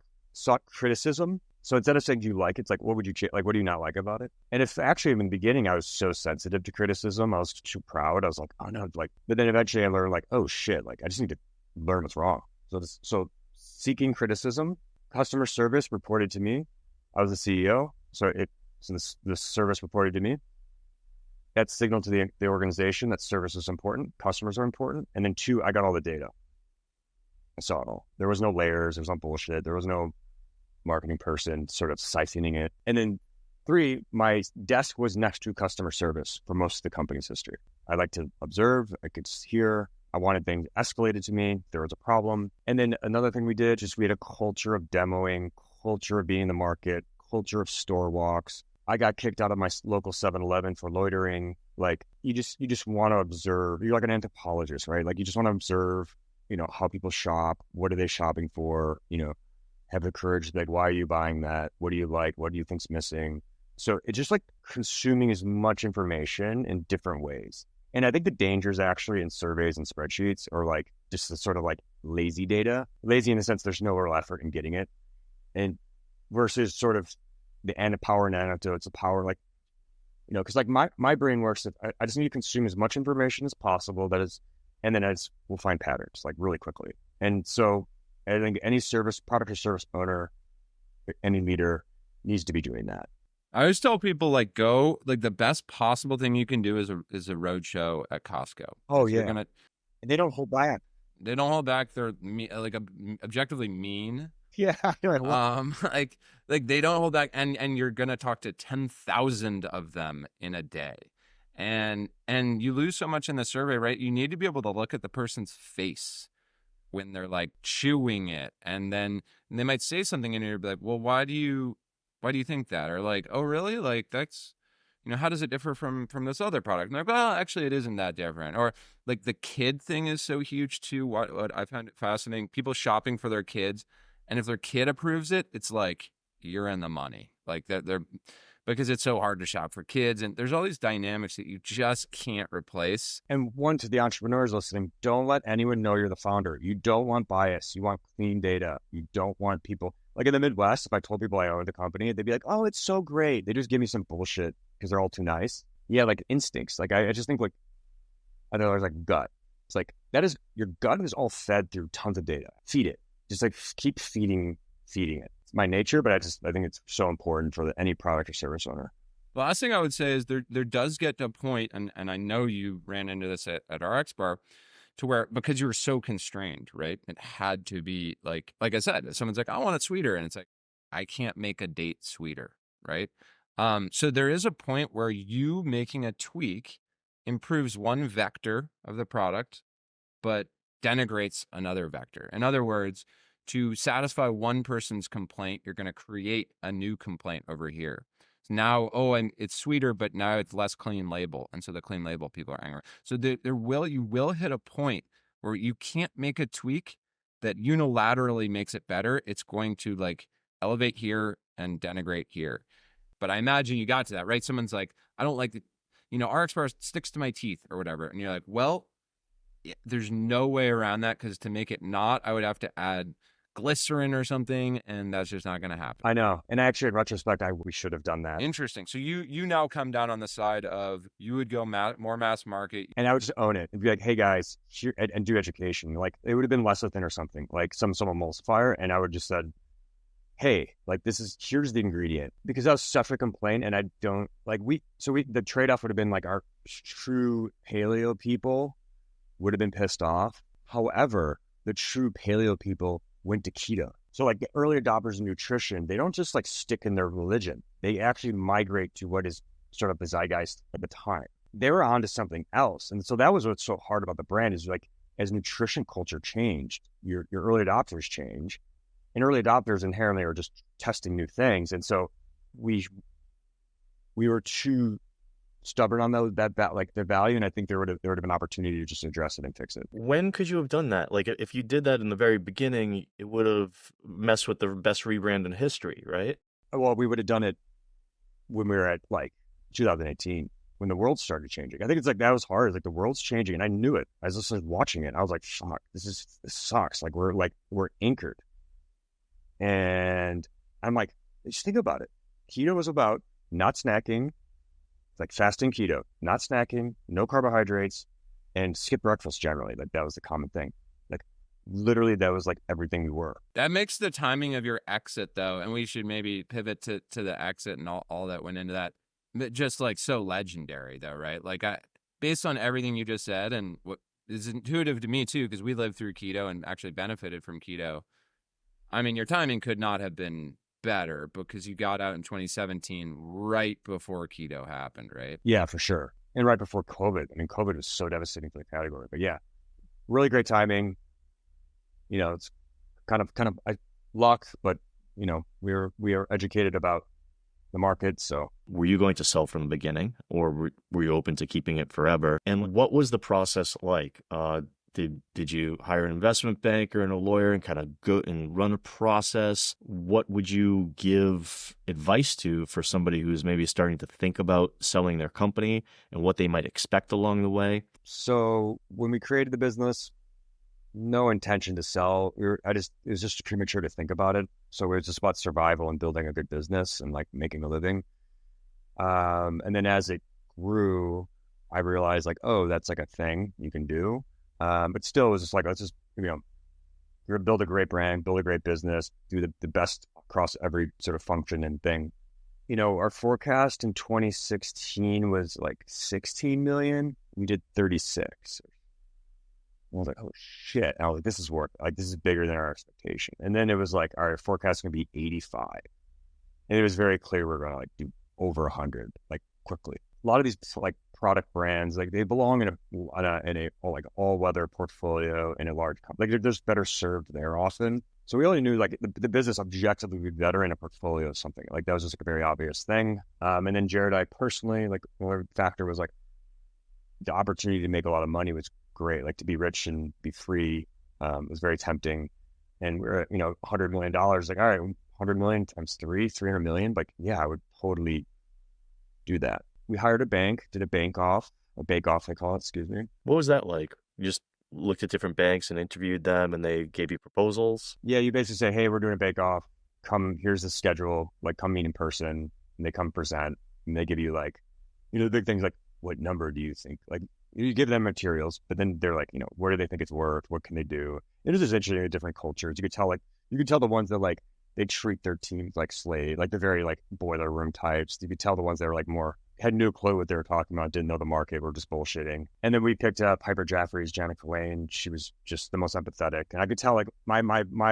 criticism. So instead of saying, do you like it? It's like, what would you change? Like, what do you not like about it? And if actually in the beginning, I was so sensitive to criticism, I was too proud. I was like, oh no, but then eventually I learned like, oh shit, like I just need to learn what's wrong. So seeking criticism, customer service reported to me. I was the CEO. So the service reported to me. That signaled to the organization that service is important. Customers are important. And then 2, I got all the data. I saw it all. There was no layers. There was no bullshit. There was no marketing person sort of siphoning it. And then 3, my desk was next to customer service for most of the company's history. I like to observe. I could hear. I wanted things escalated to me. There was a problem. And then another thing we did, we had a culture of demoing, culture of being in the market, culture of store walks. I got kicked out of my local 7-Eleven for loitering. Like you just want to observe. You're like an anthropologist, right? Like you just want to observe, how people shop. What are they shopping for? Have the courage to be like, why are you buying that? What do you like? What do you think's missing? So it's just like consuming as much information in different ways. And I think the dangers actually in surveys and spreadsheets are like just the sort of like lazy data, lazy in the sense there's no real effort in getting it, and versus sort of the power and anecdotes, the power, like, you know, because like my brain works. I just need to consume as much information as possible. And then we'll find patterns like really quickly. And so I think any product or service owner, any leader needs to be doing that. I always tell people like the best possible thing you can do is a road show at Costco. Oh yeah, and they don't hold back. They don't hold back. They're objectively mean. Yeah, like they don't hold back, and you're gonna talk to 10,000 of them in a day, and you lose so much in the survey, right? You need to be able to look at the person's face when they're like chewing it, and they might say something, and you're like, well, why do you think that? Or like, oh, really? Like that's, you know, how does it differ from this other product? And they're like, well, actually, it isn't that different. Or like the kid thing is so huge too. What I found it fascinating, people shopping for their kids, and if their kid approves it, it's like you're in the money. Like they're because it's so hard to shop for kids, and there's all these dynamics that you just can't replace. And one, to the entrepreneurs listening, don't let anyone know you're the founder. You don't want bias. You want clean data. You don't want people like in the Midwest. If I told people I owned the company, they'd be like, "Oh, it's so great." They just give me some bullshit because they're all too nice. Yeah, like instincts. Like I just think like I know there's like gut. It's like that is your gut is all fed through tons of data. Feed it. Just like keep feeding it. It's my nature, but I think it's so important for any product or service owner. The last thing I would say is there does get to a point, and I know you ran into this at RXBar, to where because you were so constrained, right? It had to be like I said, if someone's like, I want it sweeter, and it's like, I can't make a date sweeter, right? So there is a point where you making a tweak improves one vector of the product, but denigrates another vector. In other words, to satisfy one person's complaint, you're going to create a new complaint over here. So now, it's sweeter, but now it's less clean label. And so the clean label people are angry. So you will hit a point where you can't make a tweak that unilaterally makes it better. It's going to like elevate here and denigrate here. But I imagine you got to that, right? Someone's like, I don't like RXBar sticks to my teeth or whatever. And you're like, well, there's no way around that, because to make it not, I would have to add glycerin or something, and that's just not going to happen. I know. And actually, in retrospect, we should have done that. Interesting. So you now come down on the side of you would go more mass market. And I would just own it and be like, hey, guys, here, and do education. Like, it would have been lecithin or something, like some emulsifier. And I would just said, hey, like, here's the ingredient. Because that was such a complaint, and I don't, like, the trade-off would have been, like, our true paleo people would have been pissed off. However, the true paleo people went to keto. So like the early adopters of nutrition, they don't just like stick in their religion. They actually migrate to what is sort of the zeitgeist at the time. They were onto something else. And so that was what's so hard about the brand is like, as nutrition culture changed, your early adopters change, and early adopters inherently are just testing new things. And so we were too stubborn on that the value, and I think there would have been opportunity to just address it and fix it. When could you have done that? Like if you did that in the very beginning, it would have messed with the best rebrand in history, right? Well, we would have done it when we were at like 2018, when the world started changing. I think it's like that was hard. Like the world's changing, and I knew it. I was just like watching it. I was like, fuck, this sucks. Like we're anchored, and I'm like, just think about it. Keto was about not snacking. Like fasting keto, not snacking, no carbohydrates, and skip breakfast generally. Like that was the common thing. Like literally that was like everything we were. That makes the timing of your exit though, and we should maybe pivot to the exit and all that went into that, but just like so legendary though, right? Like based on everything you just said and what is intuitive to me too, because we lived through keto and actually benefited from keto. I mean, your timing could not have been better because you got out in 2017 right before keto happened, right? Yeah, for sure. And right before COVID. I mean, COVID was so devastating for the category. But yeah, really great timing. You know, it's kind of luck, but you know, we are educated about the market. So were you going to sell from the beginning, or were you open to keeping it forever? And what was the process like? Did you hire an investment banker and a lawyer and kind of go and run a process? What would you give advice to for somebody who's maybe starting to think about selling their company and what they might expect along the way? So when we created the business, no intention to sell. It was just premature to think about it. So it was just about survival and building a good business and like making a living. And then as it grew, I realized like, oh, that's like a thing you can do. But still, it was just like, let's just, you're going to build a great brand, build a great business, do the best across every sort of function and thing. Our forecast in 2016 was like 16 million. We did 36. I was like, oh shit. And I was like, this is work. Like, this is bigger than our expectation. And then it was like, our forecast is going to be 85. And it was very clear we're going to like do over 100, like quickly. A lot of these like product brands, like they belong in a like all weather portfolio in a large company. Like they're just better served there often. So we only knew like the business objectively would be better in a portfolio of something. Like that was just like a very obvious thing. And then Jared, I personally, like another factor was like the opportunity to make a lot of money was great. Like to be rich and be free was very tempting. And we're at, $100 million. Like, all right, 100 million times 300 million. Like, yeah, I would totally do that. We hired a bank, did a bake-off, they call it, excuse me. What was that like? You just looked at different banks and interviewed them and they gave you proposals? Yeah, you basically say, hey, we're doing a bake-off. Come, here's the schedule. Like, come meet in person. And they come present. And they give you like, the big things like, what number do you think? Like, you give them materials, but then they're like, what do they think it's worth? What can they do? It is just interesting, different cultures. You could tell the ones that like, they treat their teams like slave, like the very like boiler room types. You could tell the ones that were like more, had no clue what they were talking about, didn't know the market, were just bullshitting. And then we picked up Piper Jaffray's Janet Wayne. She was just the most empathetic. And I could tell like my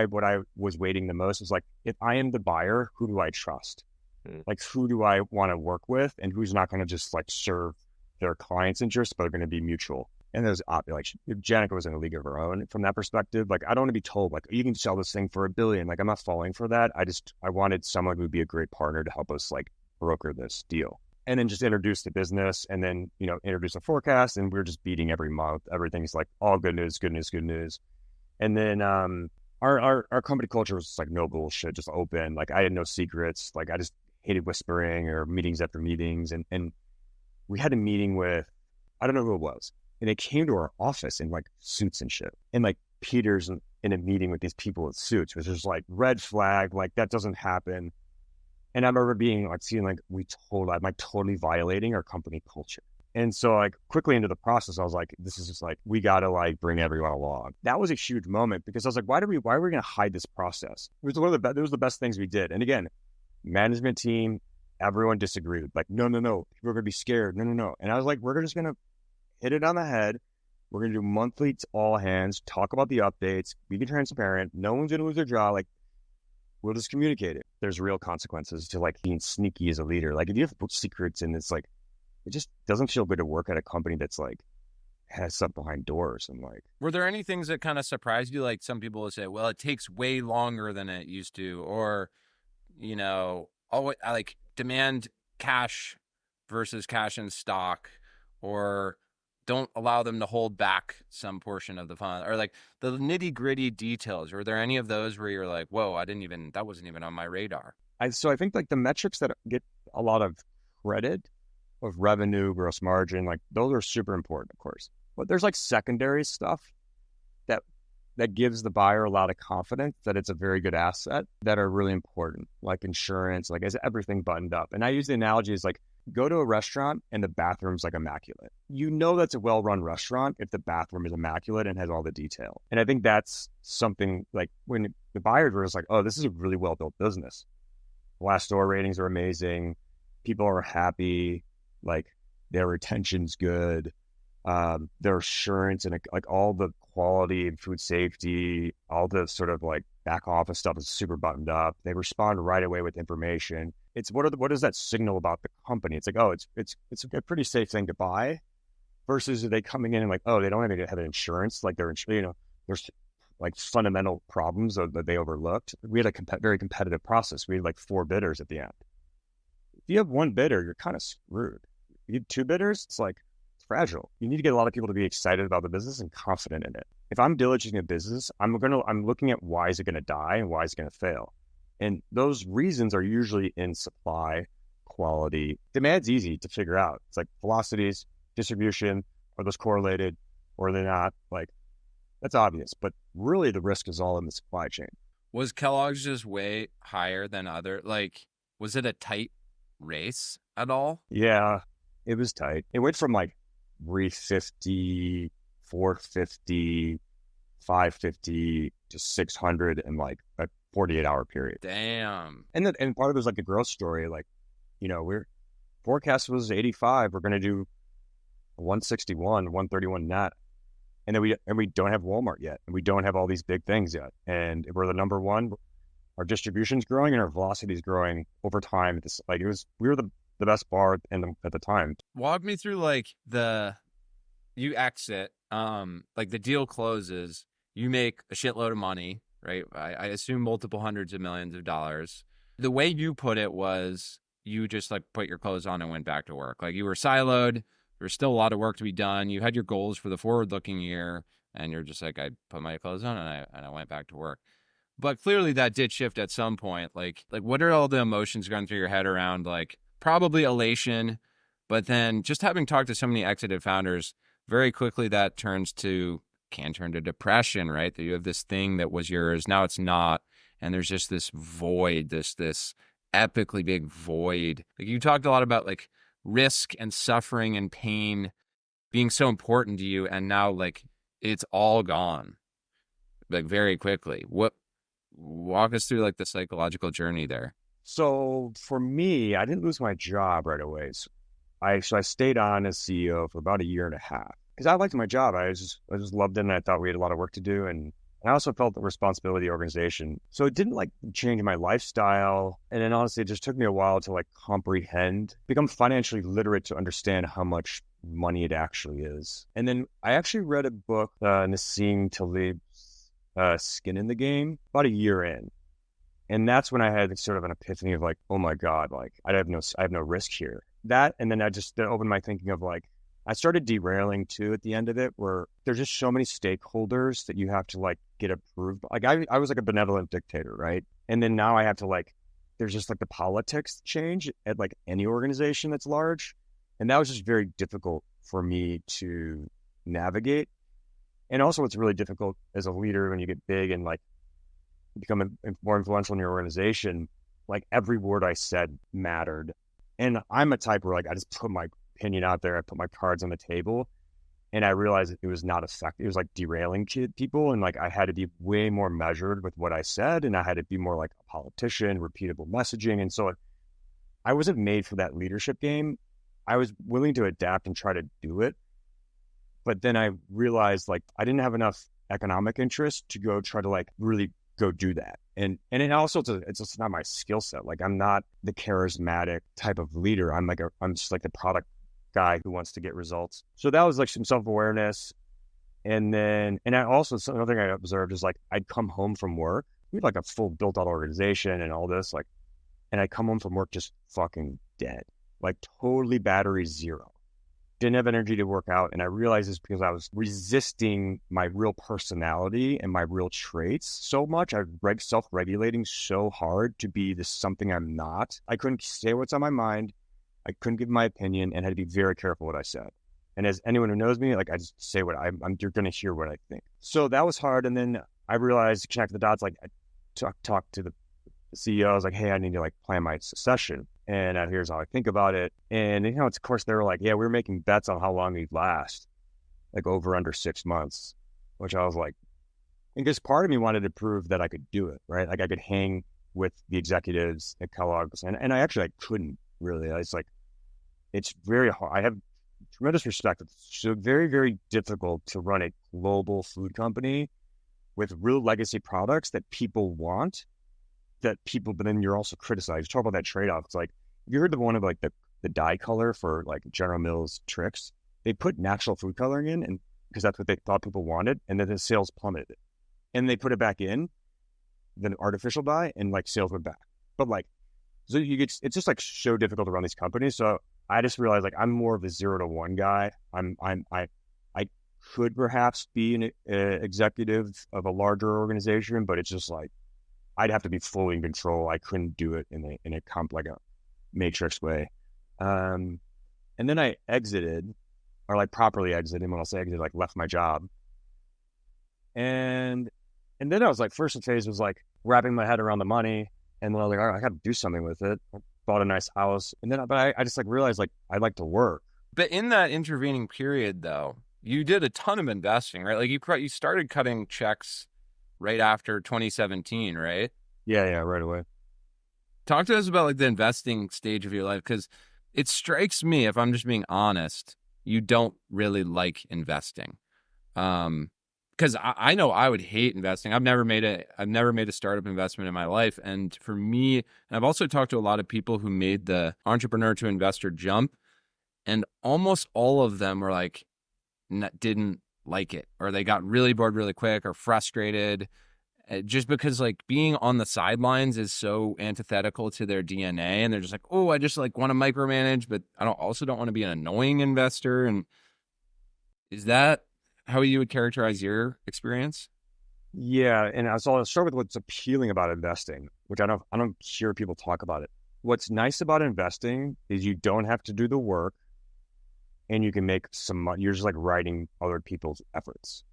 what I was waiting the most was like, if I am the buyer, who do I trust? Like, who do I want to work with and who's not going to just like serve their clients' interests, but are going to be mutual. And there's like Janica was in a league of her own from that perspective. Like, I don't want to be told like, you can sell this thing for $1 billion. Like, I'm not falling for that. I wanted someone who would be a great partner to help us like broker this deal. And then just introduce the business and then, introduce a forecast. And we're just beating every month. Everything's like all good news, good news, good news. And then our company culture was just like no bullshit, just open. Like, I had no secrets. Like, I just hated whispering or meetings after meetings. And we had a meeting with, I don't know who it was. And they came to our office in like suits and shit. And like Peter's in a meeting with these people with suits, which is like red flag, like that doesn't happen. And I remember being like, seeing like, am I totally violating our company culture? And so like quickly into the process, I was like, this is just like, we got to like bring everyone along. That was a huge moment because I was like, why are we going to hide this process? It was it was the best things we did. And again, management team, everyone disagreed. Like, no, people are going to be scared. No. And I was like, we're just going to hit it on the head. We're going to do monthly all hands, talk about the updates, be transparent. No one's going to lose their job. Like, we'll just communicate it. There's real consequences to like being sneaky as a leader. Like, if you have to put secrets in, it's like, it just doesn't feel good to work at a company that's like has stuff behind doors. And like, were there any things that kind of surprised you? Like, some people would say, well, it takes way longer than it used to, or, always like demand cash versus cash in stock, or don't allow them to hold back some portion of the fund, or like the nitty gritty details. Were there any of those where you're like, whoa, that wasn't even on my radar? So I think like the metrics that get a lot of credit of revenue, gross margin, like those are super important, of course. But there's like secondary stuff that gives the buyer a lot of confidence that it's a very good asset that are really important, like insurance, like is everything buttoned up? And I use the analogy as like, go to a restaurant and the bathroom's like immaculate. That's a well-run restaurant if the bathroom is immaculate and has all the detail. And I think that's something like when the buyers were just like, oh, this is a really well-built business. Glassdoor ratings are amazing. People are happy. Like, their retention's good. Their assurance and like all the quality and food safety, all the sort of like back office stuff is super buttoned up. They respond right away with information. It's what does that signal about the company? It's like, oh, it's a pretty safe thing to buy, versus are they coming in and like, oh, they don't have insurance, like there's like fundamental problems that they overlooked. We had a very competitive process. We had like 4 bidders at the end. If you have 1 bidder, you're kind of screwed. If you have 2 bidders, it's like, it's fragile. You need to get a lot of people to be excited about the business and confident in it. If I'm diligencing a business, I'm looking at why is it going to die and why is it going to fail. And those reasons are usually in supply, quality. Demand's easy to figure out. It's like velocities, distribution, are those correlated or are they not? Like, That's obvious, but really the risk is all in the supply chain. Was Kellogg's just way higher than other? Like, was it a tight race at all? Yeah, it was tight. It went from like 350, 450, 550 to 600 in like a 48-hour period. Damn. And part of it was like a growth story. Like, we're forecast was 85. We're going to do 161, 131 net. And then we don't have Walmart yet. And we don't have all these big things yet. And we're the number one. Our distribution's growing and our velocity is growing over time. We were the best bar at the time. Walk me through like you exit, like the deal closes, you make a shitload of money, right? I assume multiple hundreds of millions of dollars. The way you put it was you just like put your clothes on and went back to work. Like you were siloed. There was still a lot of work to be done. You had your goals for the forward-looking year, and you're just like, I put my clothes on and I went back to work. But clearly that did shift at some point. Like what are all the emotions going through your head around like probably elation, but then just having talked to so many exited founders, very quickly that can turn to depression, right? That you have this thing that was yours, now it's not, and there's just this void, this epically big void. Like you talked a lot about like risk and suffering and pain being so important to you, and now like it's all gone like very quickly. Walk us through like the psychological journey there. So for me, I didn't lose my job right away. So I stayed on as CEO for about a year and a half because I liked my job. I just loved it, and I thought we had a lot of work to do, and I also felt the responsibility of the organization. So it didn't like change my lifestyle. And then honestly, it just took me a while to like become financially literate to understand how much money it actually is. And then I actually read a book, Nassim Taleb's Skin in the Game, about a year in. And that's when I had sort of an epiphany of like, oh my God, like I have no risk here. That, and then that opened my thinking of like, I started derailing too at the end of it, where there's just so many stakeholders that you have to like get approved. Like I was like a benevolent dictator, right? And then now I have to like, there's just like the politics change at like any organization that's large. And that was just very difficult for me to navigate. And also it's really difficult as a leader when you get big and like become more influential in your organization. Like every word I said mattered. And I'm a type where like, I just put my opinion out there. I put my cards on the table, and I realized it was not effective. It was like derailing people. And like, I had to be way more measured with what I said. And I had to be more like a politician, repeatable messaging. And so I wasn't made for that leadership game. I was willing to adapt and try to do it. But then I realized like, I didn't have enough economic interest to go try to like really go do that. And it also, it's just not my skill set. Like I'm not the charismatic type of leader. I'm just like the product guy who wants to get results. So that was like some self-awareness. And I also, another thing I observed is like, I'd come home from work. We had like a full built out organization and all this, like, and I'd come home from work just fucking dead, like totally battery zero. Didn't have energy to work out. And I realized this because I was resisting my real personality and my real traits so much. I was self-regulating so hard to be this something I'm not. I couldn't say what's on my mind. I couldn't give my opinion, and had to be very careful what I said. And as anyone who knows me, like I just say what you're going to hear what I think. So that was hard. And then I realized, connect the dots, like I talked to the CEO. I was like, hey, I need to like plan my succession. And here's how I think about it. And, it's, of course, they were like, yeah, we're making bets on how long we'd last, like over under 6 months, which I was like, because part of me wanted to prove that I could do it, right? Like I could hang with the executives at Kellogg's. And I couldn't really. It's like, it's very hard. I have tremendous respect. It's so very, very difficult to run a global food company with real legacy products that people want, but then you're also criticized. Talk about that trade-off. It's like, have you heard the one of like the dye color for like General Mills Trix? They put natural food coloring in, and because that's what they thought people wanted, and then the sales plummeted. And they put it back in, then artificial dye, and like sales went back. But like, so it's just like so difficult to run these companies. So I just realized like I'm more of a 0 to 1 guy. I could perhaps be an executive of a larger organization, but it's just like I'd have to be fully in control. I couldn't do it in a matrix way. And then I exited, or like properly exited. And when I'll say exited, like left my job. And then I was like, first phase was like wrapping my head around the money. And then I was like, all right, I got to do something with it. I bought a nice house. And then, but I just like realized like I like to work. But in that intervening period, though, you did a ton of investing, right? Like you started cutting checks right after 2017, right? Yeah, right away. Talk to us about like the investing stage of your life, because it strikes me, if I'm just being honest, you don't really like investing. Because I know I would hate investing. I've never made a startup investment in my life. And for me, and I've also talked to a lot of people who made the entrepreneur to investor jump, and almost all of them were like, didn't like it, or they got really bored really quick or frustrated, just because like being on the sidelines is so antithetical to their DNA. And they're just like, oh, I just like want to micromanage, but I don't want to be an annoying investor. And is that how you would characterize your experience? Yeah, and I'll start with what's appealing about investing, which I don't hear people talk about it. What's nice about investing is you don't have to do the work, and you can make some money. You're just like riding other people's efforts.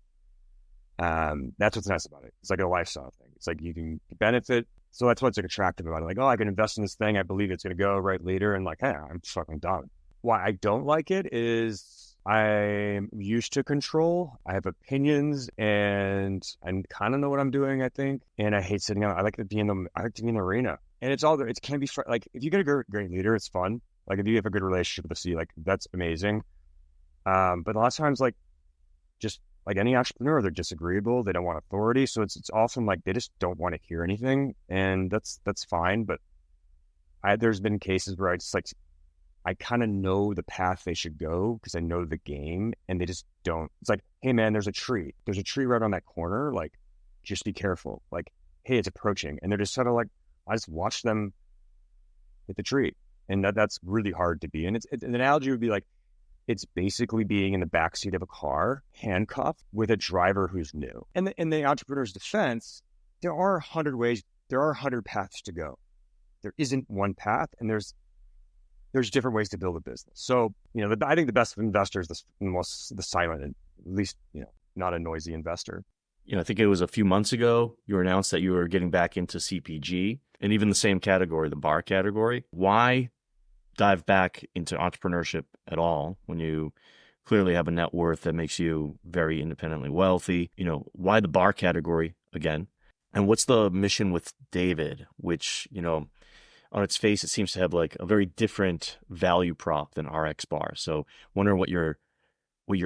That's what's nice about it. It's like a lifestyle thing. It's like you can benefit. So that's what's like attractive about it. Like, oh, I can invest in this thing. I believe it's going to go right later. And like, hey, I'm fucking done. Why I don't like it is I'm used to control. I have opinions, and I kind of know what I'm doing, I think. And I hate sitting out. I like to be in the arena. And it can be fun. Like if you get a great leader, it's fun. Like if you have a good relationship with the C, like that's amazing. But a lot of times, like just like any entrepreneur, they're disagreeable. They don't want authority. So it's often like they just don't want to hear anything, and that's fine. But there's been cases where I kind of know the path they should go because I know the game, and they just don't. It's like, hey man, there's a tree right on that corner. Like, just be careful. Like, hey, it's approaching, and they're just sort of like, I just watch them hit the tree, and that's really hard to be. And an analogy would be like, it's basically being in the backseat of a car, handcuffed with a driver who's new. And in the entrepreneur's defense, there are 100 ways, there are 100 paths to go. There isn't one path, and there's different ways to build a business. So, I think the best investor is the silent, and at least, not a noisy investor. I think it was a few months ago, you announced that you were getting back into CPG, and even the same category, the bar category. Why dive back into entrepreneurship at all when you clearly have a net worth that makes you very independently wealthy? Why the bar category again? And what's the mission with David, which, on its face, it seems to have like a very different value prop than RXBar. So wondering what your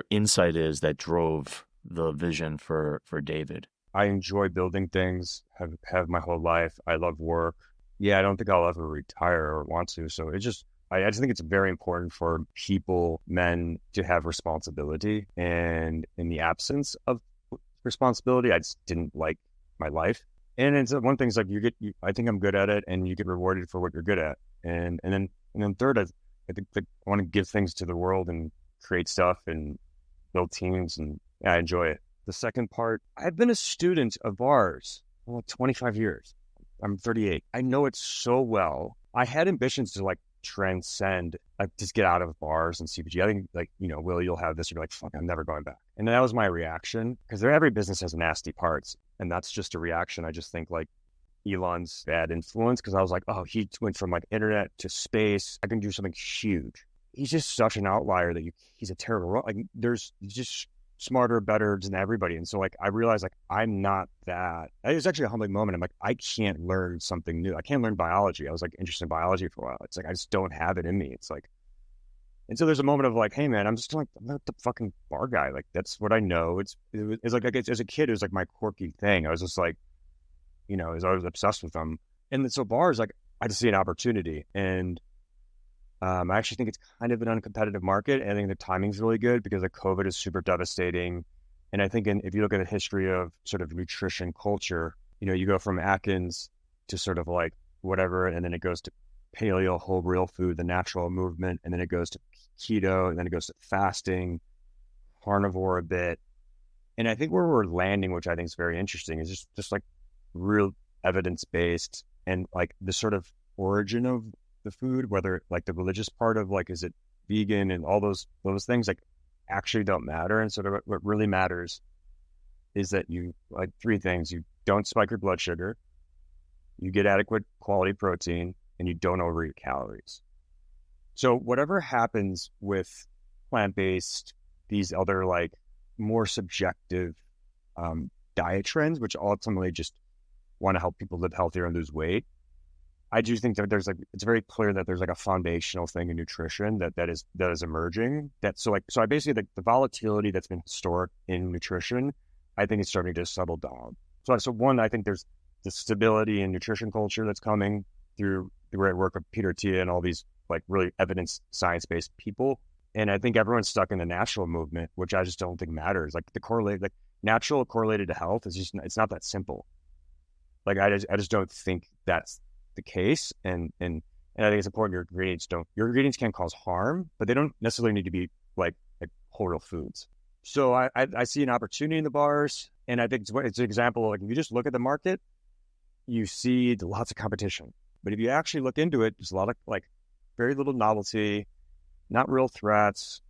insight is that drove the vision for David. I enjoy building things, have my whole life. I love work. Yeah, I don't think I'll ever retire or want to. So I just think it's very important for men to have responsibility. And in the absence of responsibility, I just didn't like my life. And it's one thing is like I think I'm good at it, and you get rewarded for what you're good at. And then third, I think I want to give things to the world and create stuff and build teams, and I enjoy it. The second part, I've been a student of bars for 25 years. I'm 38. I know it so well. I had ambitions to like transcend, like just get out of bars and CPG. I think like, Will, you'll have this. You're like, fuck, I'm never going back. And that was my reaction, because every business has nasty parts. And that's just a reaction. I just think like Elon's bad influence, because I was like, oh, he went from like internet to space. I can do something huge. He's just such an outlier that he's a terrible, like he's just smarter, better than everybody. And so like, I realized like, I'm not that. It was actually a humbling moment. I'm like, I can't learn something new. I can't learn biology. I was like interested in biology for a while. It's like, I just don't have it in me. It's like, and so there's a moment of like, hey man, I'm not the fucking bar guy. Like, that's what I know. It's like as a kid, it was like my quirky thing. I was just like, I was always obsessed with them. And so bars, like, I just see an opportunity. And I actually think it's kind of an uncompetitive market. And I think the timing's really good because like COVID is super devastating. And I think if you look at the history of sort of nutrition culture, you go from Atkins to sort of like whatever, and then it goes to paleo, whole real food, the natural movement, and then it goes to keto, and then it goes to fasting, carnivore a bit. And I think where we're landing, which I think is very interesting, is just like real evidence-based, and like the sort of origin of the food, whether like the religious part of like, is it vegan and all those things like actually don't matter. And sort of what really matters is that you like three things. You don't spike your blood sugar, you get adequate quality protein, and you don't overeat calories. So whatever happens with plant-based, these other like more subjective diet trends, which ultimately just want to help people live healthier and lose weight, I do think that there's like, it's very clear that there's like a foundational thing in nutrition that is emerging. So I basically, the volatility that's been historic in nutrition, I think it's starting to settle down. So one, I think there's the stability in nutrition culture that's coming through the great work of Peter Thiel and all these like really evidence science-based people. And I think everyone's stuck in the natural movement, which I just don't think matters. Like natural correlated to health is just, it's not that simple. Like I just don't think that's the case. And I think it's important your ingredients can cause harm, but they don't necessarily need to be like whole real foods. So I see an opportunity in the bars, and I think it's an example. Like if you just look at the market, you see lots of competition. But if you actually look into it, there's a lot of like very little novelty, not real threats.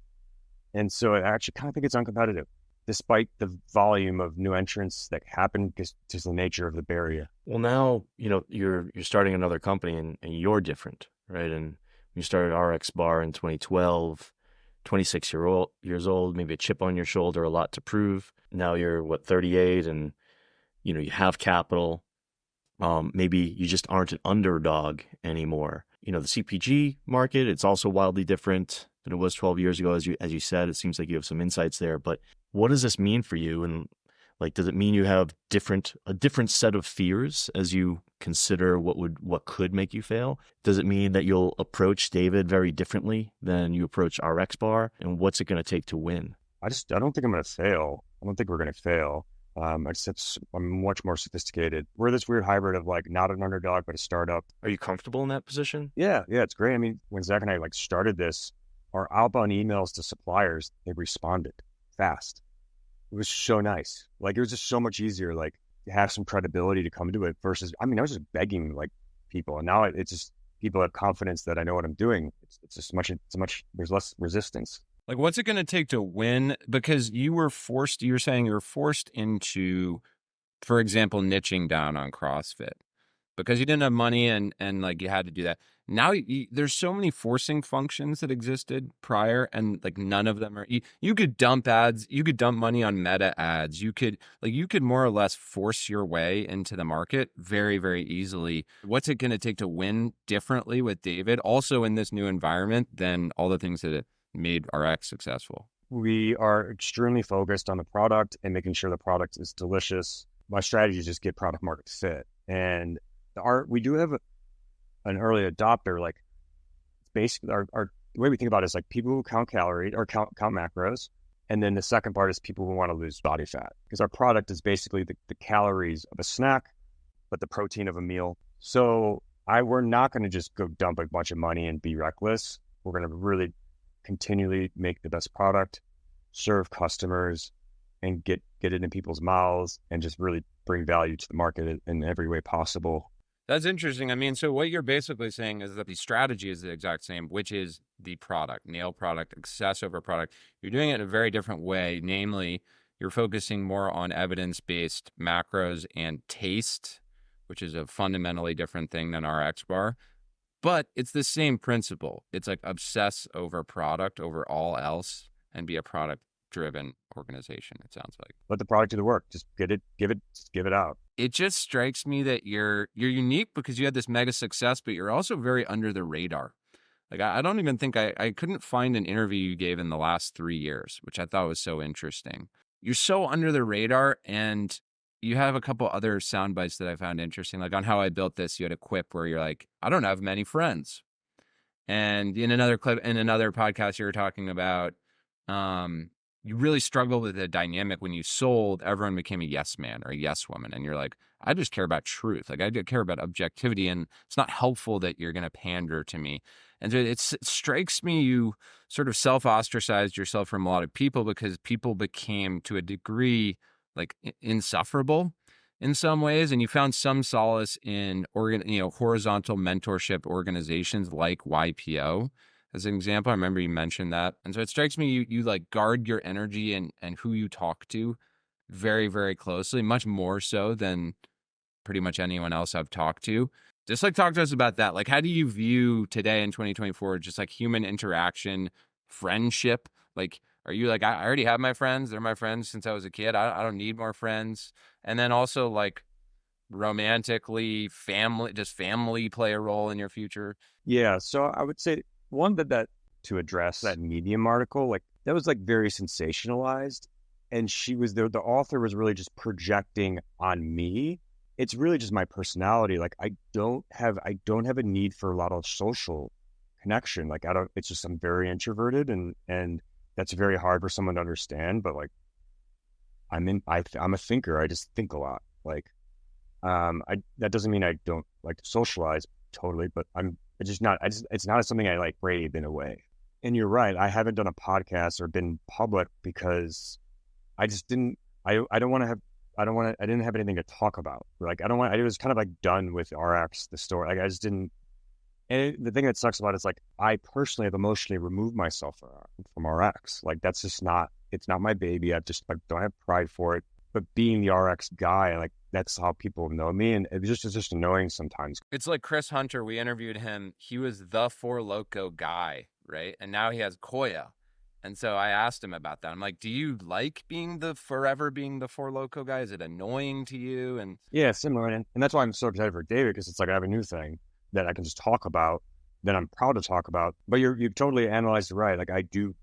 And so I actually kind of think it's uncompetitive, despite the volume of new entrants that happen because just the nature of the barrier. Well, now, you're starting another company and you're different, right? And you started RXBar in 2012, 26 years old, maybe a chip on your shoulder, a lot to prove. Now you're 38 and, you have capital. Maybe you just aren't an underdog anymore. The CPG market, it's also wildly different than it was 12 years ago. As you said, it seems like you have some insights there, but what does this mean for you? And like, does it mean you have a different set of fears as you consider what could make you fail? Does it mean that you'll approach David very differently than you approach RXBar? And what's it going to take to win? I don't think I'm going to fail. I don't think we're going to fail. I'm much more sophisticated. We're this weird hybrid of like not an underdog, but a startup. Are you comfortable in that position? Yeah, it's great. I mean, when Zach and I like started this, our outbound emails to suppliers, they responded fast. It was so nice. Like it was just so much easier, like to have some credibility to come to it versus, I was just begging like people. And now it's just people have confidence that I know what I'm doing. It's just there's less resistance. Like, what's it going to take to win? Because you were forced into, for example, niching down on CrossFit because you didn't have money and like you had to do that. Now there's so many forcing functions that existed prior, and like none of them are. You could dump ads, you could dump money on meta ads. You could more or less force your way into the market very, very easily. What's it going to take to win differently with David, also in this new environment, than all the things that made RX successful? We are extremely focused on the product and making sure the product is delicious. My strategy is just get product market fit. And we do have an early adopter. Like basically our the way we think about it is like people who count calories or count macros. And then the second part is people who want to lose body fat, because our product is basically the calories of a snack, but the protein of a meal. So we're not going to just go dump a bunch of money and be reckless. We're going to really continually make the best product, serve customers, and get it in people's mouths, and just really bring value to the market in every way possible. That's interesting. So what you're basically saying is that the strategy is the exact same, which is the product, nail product, obsess over product. You're doing it in a very different way. Namely, you're focusing more on evidence-based macros and taste, which is a fundamentally different thing than RXBar. But it's the same principle. It's like obsess over product over all else and be a product-driven organization, it sounds like. Let the product do the work. Just give it out. It just strikes me that you're unique because you had this mega success, but you're also very under the radar. Like I don't even think I couldn't find an interview you gave in the last 3 years, which I thought was so interesting. You're so under the radar, and you have a couple other sound bites that I found interesting. Like on How I Built This, you had a quip where you're like, I don't have many friends. And in another clip, in another podcast, you were talking about you really struggled with the dynamic when you sold, everyone became a yes man or a yes woman. And you're like, I just care about truth. Like I care about objectivity, and it's not helpful that you're going to pander to me. And so it strikes me you sort of self-ostracized yourself from a lot of people because people became, to a degree, like insufferable in some ways, and you found some solace in horizontal mentorship organizations like YPO as an example. I remember you mentioned that, and so it strikes me you like guard your energy and who you talk to very, very closely, much more so than pretty much anyone else I've talked to. Just like talk to us about that. Like, how do you view today in 2024, just like human interaction, friendship? Like, are you like, I already have my friends. They're my friends since I was a kid. I don't need more friends. And then also like romantically, family, does family play a role in your future? Yeah. So I would say one that to address that Medium article, like that was like very sensationalized. And she was the author was really just projecting on me. It's really just my personality. Like I don't have a need for a lot of social connection. Like it's just, I'm very introverted and that's very hard for someone to understand. But like, I'm a thinker. I just think a lot. Like, that doesn't mean I don't like to socialize totally, but it's not something I like brave in a way. And you're right. I haven't done a podcast or been public because I just didn't, I didn't have anything to talk about. Like, I was kind of like done with RX, the story. Like I just didn't, and the thing that sucks about it is like, I personally have emotionally removed myself from RX. Like that's just it's not my baby. I just like, don't have pride for it, but being the RX guy, like that's how people know me. And it's just annoying sometimes. It's like Chris Hunter. We interviewed him. He was the Four Loko guy, right? And now he has Koya. And so I asked him about that. I'm like, do you like forever being the Four Loko guy? Is it annoying to you? And yeah, similar. And that's why I'm so excited for David, because it's like I have a new thing that I can just talk about, that I'm proud to talk about. But you've totally analyzed it right. Like I do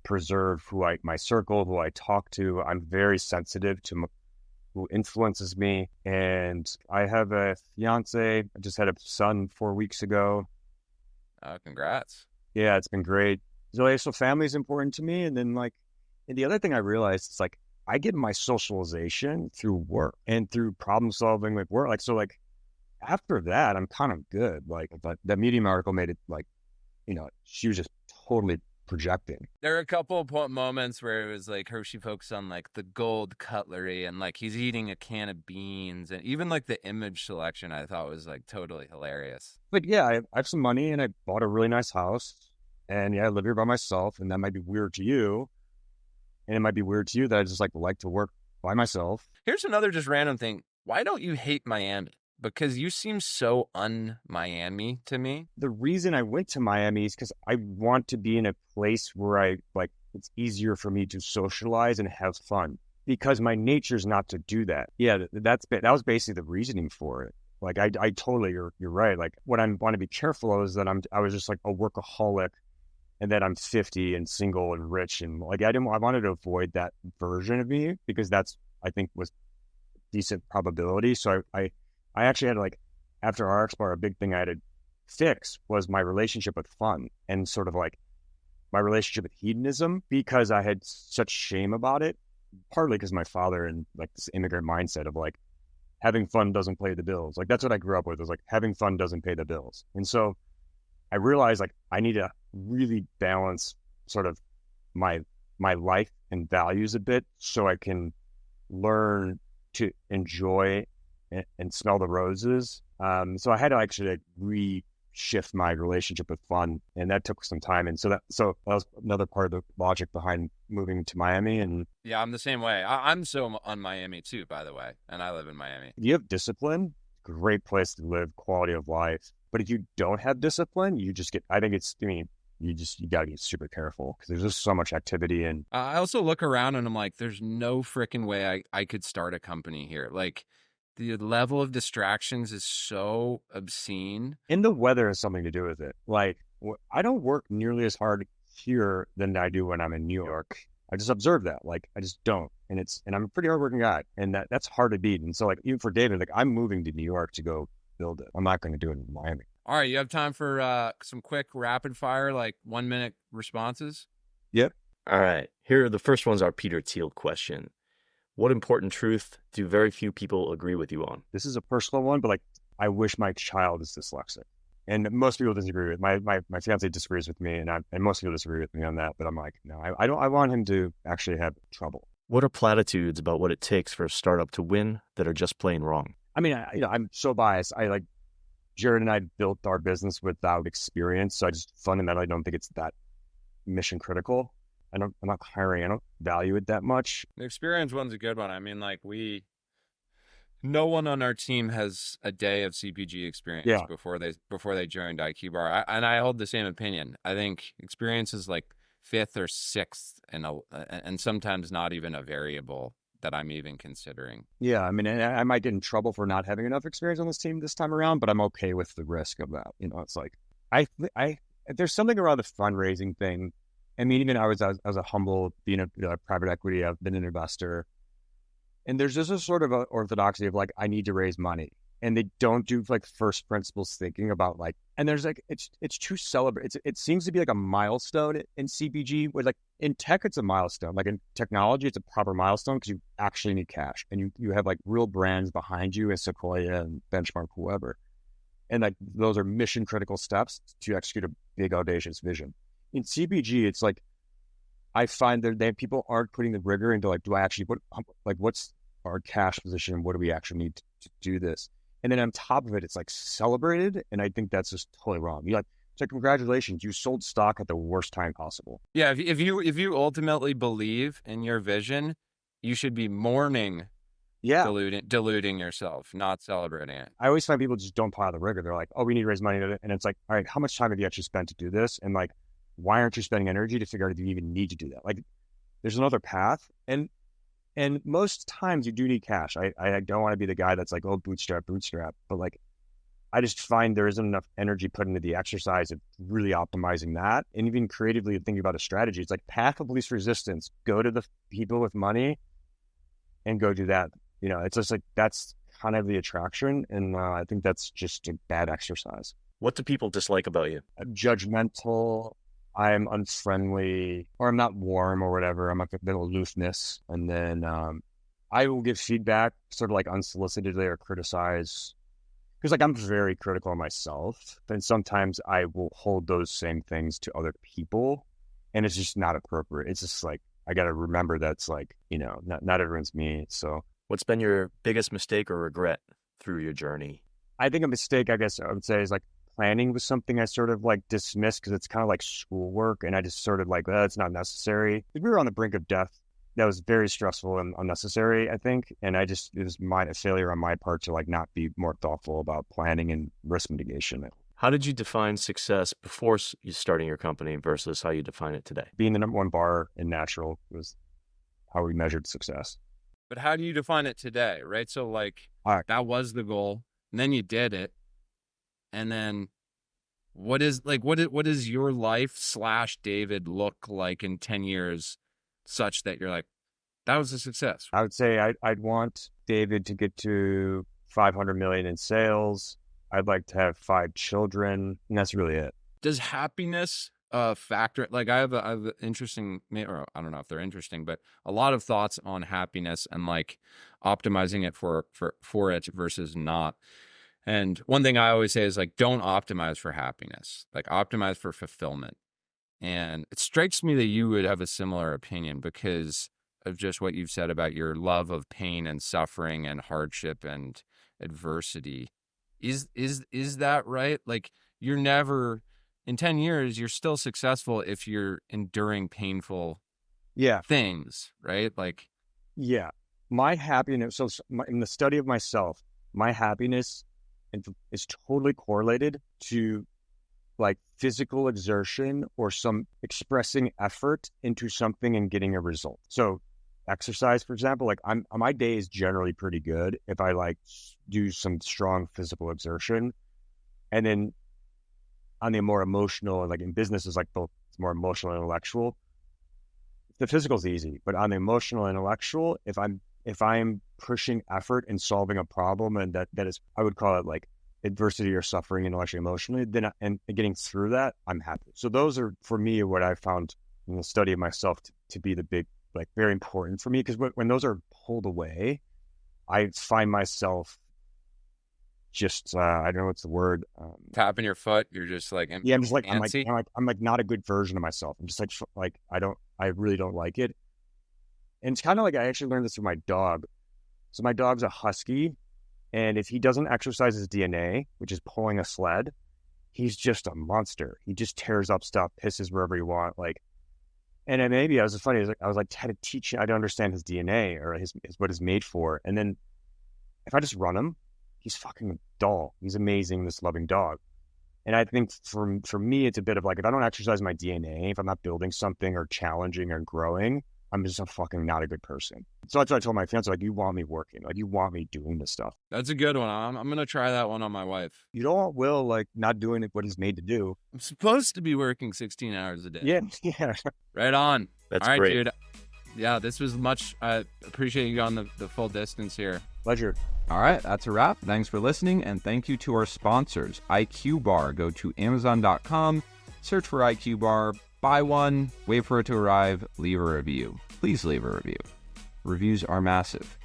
preserve my circle, who I talk to. I'm very sensitive to who influences me. And I have a fiance. I just had a son 4 weeks ago. Congrats. Yeah, it's been great. So family is important to me. And then and the other thing I realized is like, I get my socialization through work and through problem solving with work. Like, so like after that, I'm kind of good. Like, but that Medium article made it like, she was just totally projecting. There are a couple of moments where it was like Hershey focused on like the gold cutlery and like he's eating a can of beans, and even like the image selection I thought was like totally hilarious. But yeah, I have some money and I bought a really nice house. And yeah, I live here by myself, and that might be weird to you. And it might be weird to you that I just like to work by myself. Here's another just random thing. Why don't you hate Miami? Because you seem so un-Miami to me. The reason I went to Miami is because I want to be in a place where it's easier for me to socialize and have fun, because my nature is not to do that. Yeah, that was basically the reasoning for it. Like I totally, you're right. Like what I want to be careful of is that I was just like a workaholic. And then I'm 50 and single and rich, and like I wanted to avoid that version of me, because that's, I think, was decent probability. So I actually had after RXBar, a big thing I had to fix was my relationship with fun, and sort of like my relationship with hedonism, because I had such shame about it, partly because my father and like this immigrant mindset of like having fun doesn't pay the bills. Like that's what I grew up with, was like having fun doesn't pay the bills. And so I realized like I need to really balance sort of my life and values a bit, so I can learn to enjoy and smell the roses. So I had to actually reshift my relationship with fun, and that took some time. And so that was another part of the logic behind moving to Miami. And yeah, I'm the same way. I'm so on Miami too, by the way, and I live in Miami. You have discipline, great place to live, quality of life. But if you don't have discipline, you just get, you got to be super careful, because there's just so much activity. And I also look around and I'm like, there's no freaking way I could start a company here. Like the level of distractions is so obscene. And the weather has something to do with it. Like I don't work nearly as hard here than I do when I'm in New York. I just observe that. Like I just don't. And I'm a pretty hardworking guy, and that's hard to beat. And so like even for David, like I'm moving to New York to go build it. I'm not going to do it in Miami. All right, you have time for some quick rapid fire, like 1 minute responses? Yep. All right. Here, the first one's our Peter Thiel question. What important truth do very few people agree with you on? This is a personal one, but like I wish my child is dyslexic. And most people disagree with my fiance disagrees with me, and most people disagree with me on that. But I'm like, no, I want him to actually have trouble. What are platitudes about what it takes for a startup to win that are just plain wrong? I mean, I'm so biased. Jared and I built our business without experience, so I just fundamentally don't think it's that mission critical. I'm not hiring. I don't value it that much. The experience one's a good one. I mean, like no one on our team has a day of CPG experience before they joined IQBAR. And I hold the same opinion. I think experience is like fifth or sixth, and sometimes not even a variable that I'm even considering. Yeah, I mean, I might get in trouble for not having enough experience on this team this time around, but I'm okay with the risk of that. You know, it's like I there's something around the fundraising thing. I mean, even I was a humble, being a private equity, I've been an investor, and there's just a sort of a orthodoxy of like, I need to raise money, and they don't do like first principles thinking about like, and there's like, it's too celebrate. It seems to be like a milestone in CPG, where like in tech, it's a milestone. Like in technology, it's a proper milestone because you actually need cash, and you have like real brands behind you as Sequoia and Benchmark, whoever. And like, those are mission critical steps to execute a big, audacious vision. In CPG, it's like, I find that people aren't putting the rigor into like, do I actually what's our cash position? What do we actually need to do this? And then on top of it, it's like celebrated. And I think that's just totally wrong. It's like, congratulations, you sold stock at the worst time possible. Yeah. If you ultimately believe in your vision, you should be mourning, diluting yourself, not celebrating it. I always find people just don't apply the rigor. They're like, oh, we need to raise money. And it's like, all right, how much time have you actually spent to do this? And like, why aren't you spending energy to figure out if you even need to do that? Like, there's another path. And most times you do need cash. I don't want to be the guy that's like, oh, bootstrap. But like, I just find there isn't enough energy put into the exercise of really optimizing that. And even creatively thinking about a strategy. It's like path of least resistance. Go to the people with money and go do that. You know, it's just like, that's kind of the attraction. And I think that's just a bad exercise. What do people dislike about you? I'm judgmental. I'm unfriendly, or I'm not warm or whatever. I'm like a bit of aloofness. And then I will give feedback sort of like unsolicitedly or criticize. Because like, I'm very critical of myself. And sometimes I will hold those same things to other people. And it's just not appropriate. It's just like, I got to remember that's like, you know, not everyone's me. So what's been your biggest mistake or regret through your journey? I think a mistake, I guess I would say, is like, planning was something I sort of like dismissed because it's kind of like schoolwork, and I just sort of like, it's not necessary. We were on the brink of death. That was very stressful and unnecessary, I think. And it was a failure on my part to like not be more thoughtful about planning and risk mitigation. How did you define success before you starting your company versus how you define it today? Being the #1 bar in natural was how we measured success. But how do you define it today, right? So like, that was the goal, and then you did it. And then what is your life / David look like in 10 years such that you're like, that was a success? I would say I'd want David to get to 500 million in sales. I'd like to have 5 children, and that's really it. Does happiness factor? Like, I have an interesting, or I don't know if they're interesting, but a lot of thoughts on happiness and like optimizing it for it versus not. And one thing I always say is like, don't optimize for happiness, like optimize for fulfillment. And it strikes me that you would have a similar opinion because of just what you've said about your love of pain and suffering and hardship and adversity. Is that right? Like, you're never, in 10 years, you're still successful if you're enduring painful things, right? Like, yeah, my happiness. So in the study of myself, my happiness is totally correlated to like physical exertion or some expressing effort into something and getting a result. So exercise, for example, like my day is generally pretty good if I like do some strong physical exertion. And then on the more emotional, like in business is like both, it's more emotional and intellectual. The physical is easy, but on the emotional and intellectual, if I'm pushing effort and solving a problem, and that is, I would call it like adversity or suffering intellectually, emotionally, then and getting through that, I'm happy. So those are, for me, what I found in the study of myself to be the big, like very important for me. Because when those are pulled away, I find myself just, I don't know what's the word. Tapping your foot. You're just like, yeah, I'm just like, I'm like not a good version of myself. I'm just like, I really don't like it. And it's kind of like, I actually learned this from my dog. So my dog's a husky, and if he doesn't exercise his DNA, which is pulling a sled, he's just a monster. He just tears up stuff, pisses wherever he wants. And then maybe I was funny. I was like trying to teach him. I don't understand his DNA or his what it's made for. And then if I just run him, he's fucking a doll. He's amazing, this loving dog. And I think for me, it's a bit of like, if I don't exercise my DNA, if I'm not building something or challenging or growing, I'm just a fucking not a good person. So that's what I told my fiance, like, you want me working, like, you want me doing this stuff. That's a good one. I'm going to try that one on my wife. You don't want Will, like, not doing what he's made to do. I'm supposed to be working 16 hours a day. Yeah. Right on. That's all right, great. dude. Yeah, this was much. I appreciate you going the full distance here. Pleasure. All right, that's a wrap. Thanks for listening, and thank you to our sponsors, IQBAR. Go to Amazon.com, search for IQBAR, buy one, wait for it to arrive, leave a review. Please leave a review. Reviews are massive.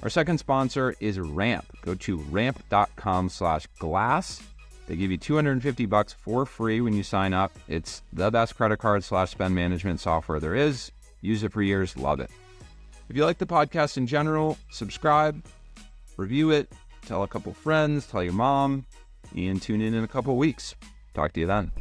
Our second sponsor is Ramp. Go to ramp.com/glass. They give you $250 for free when you sign up. It's the best credit card / spend management software there is. Use it for years. Love it. If you like the podcast in general, subscribe, review it, tell a couple friends, tell your mom, and tune in a couple weeks. Talk to you then.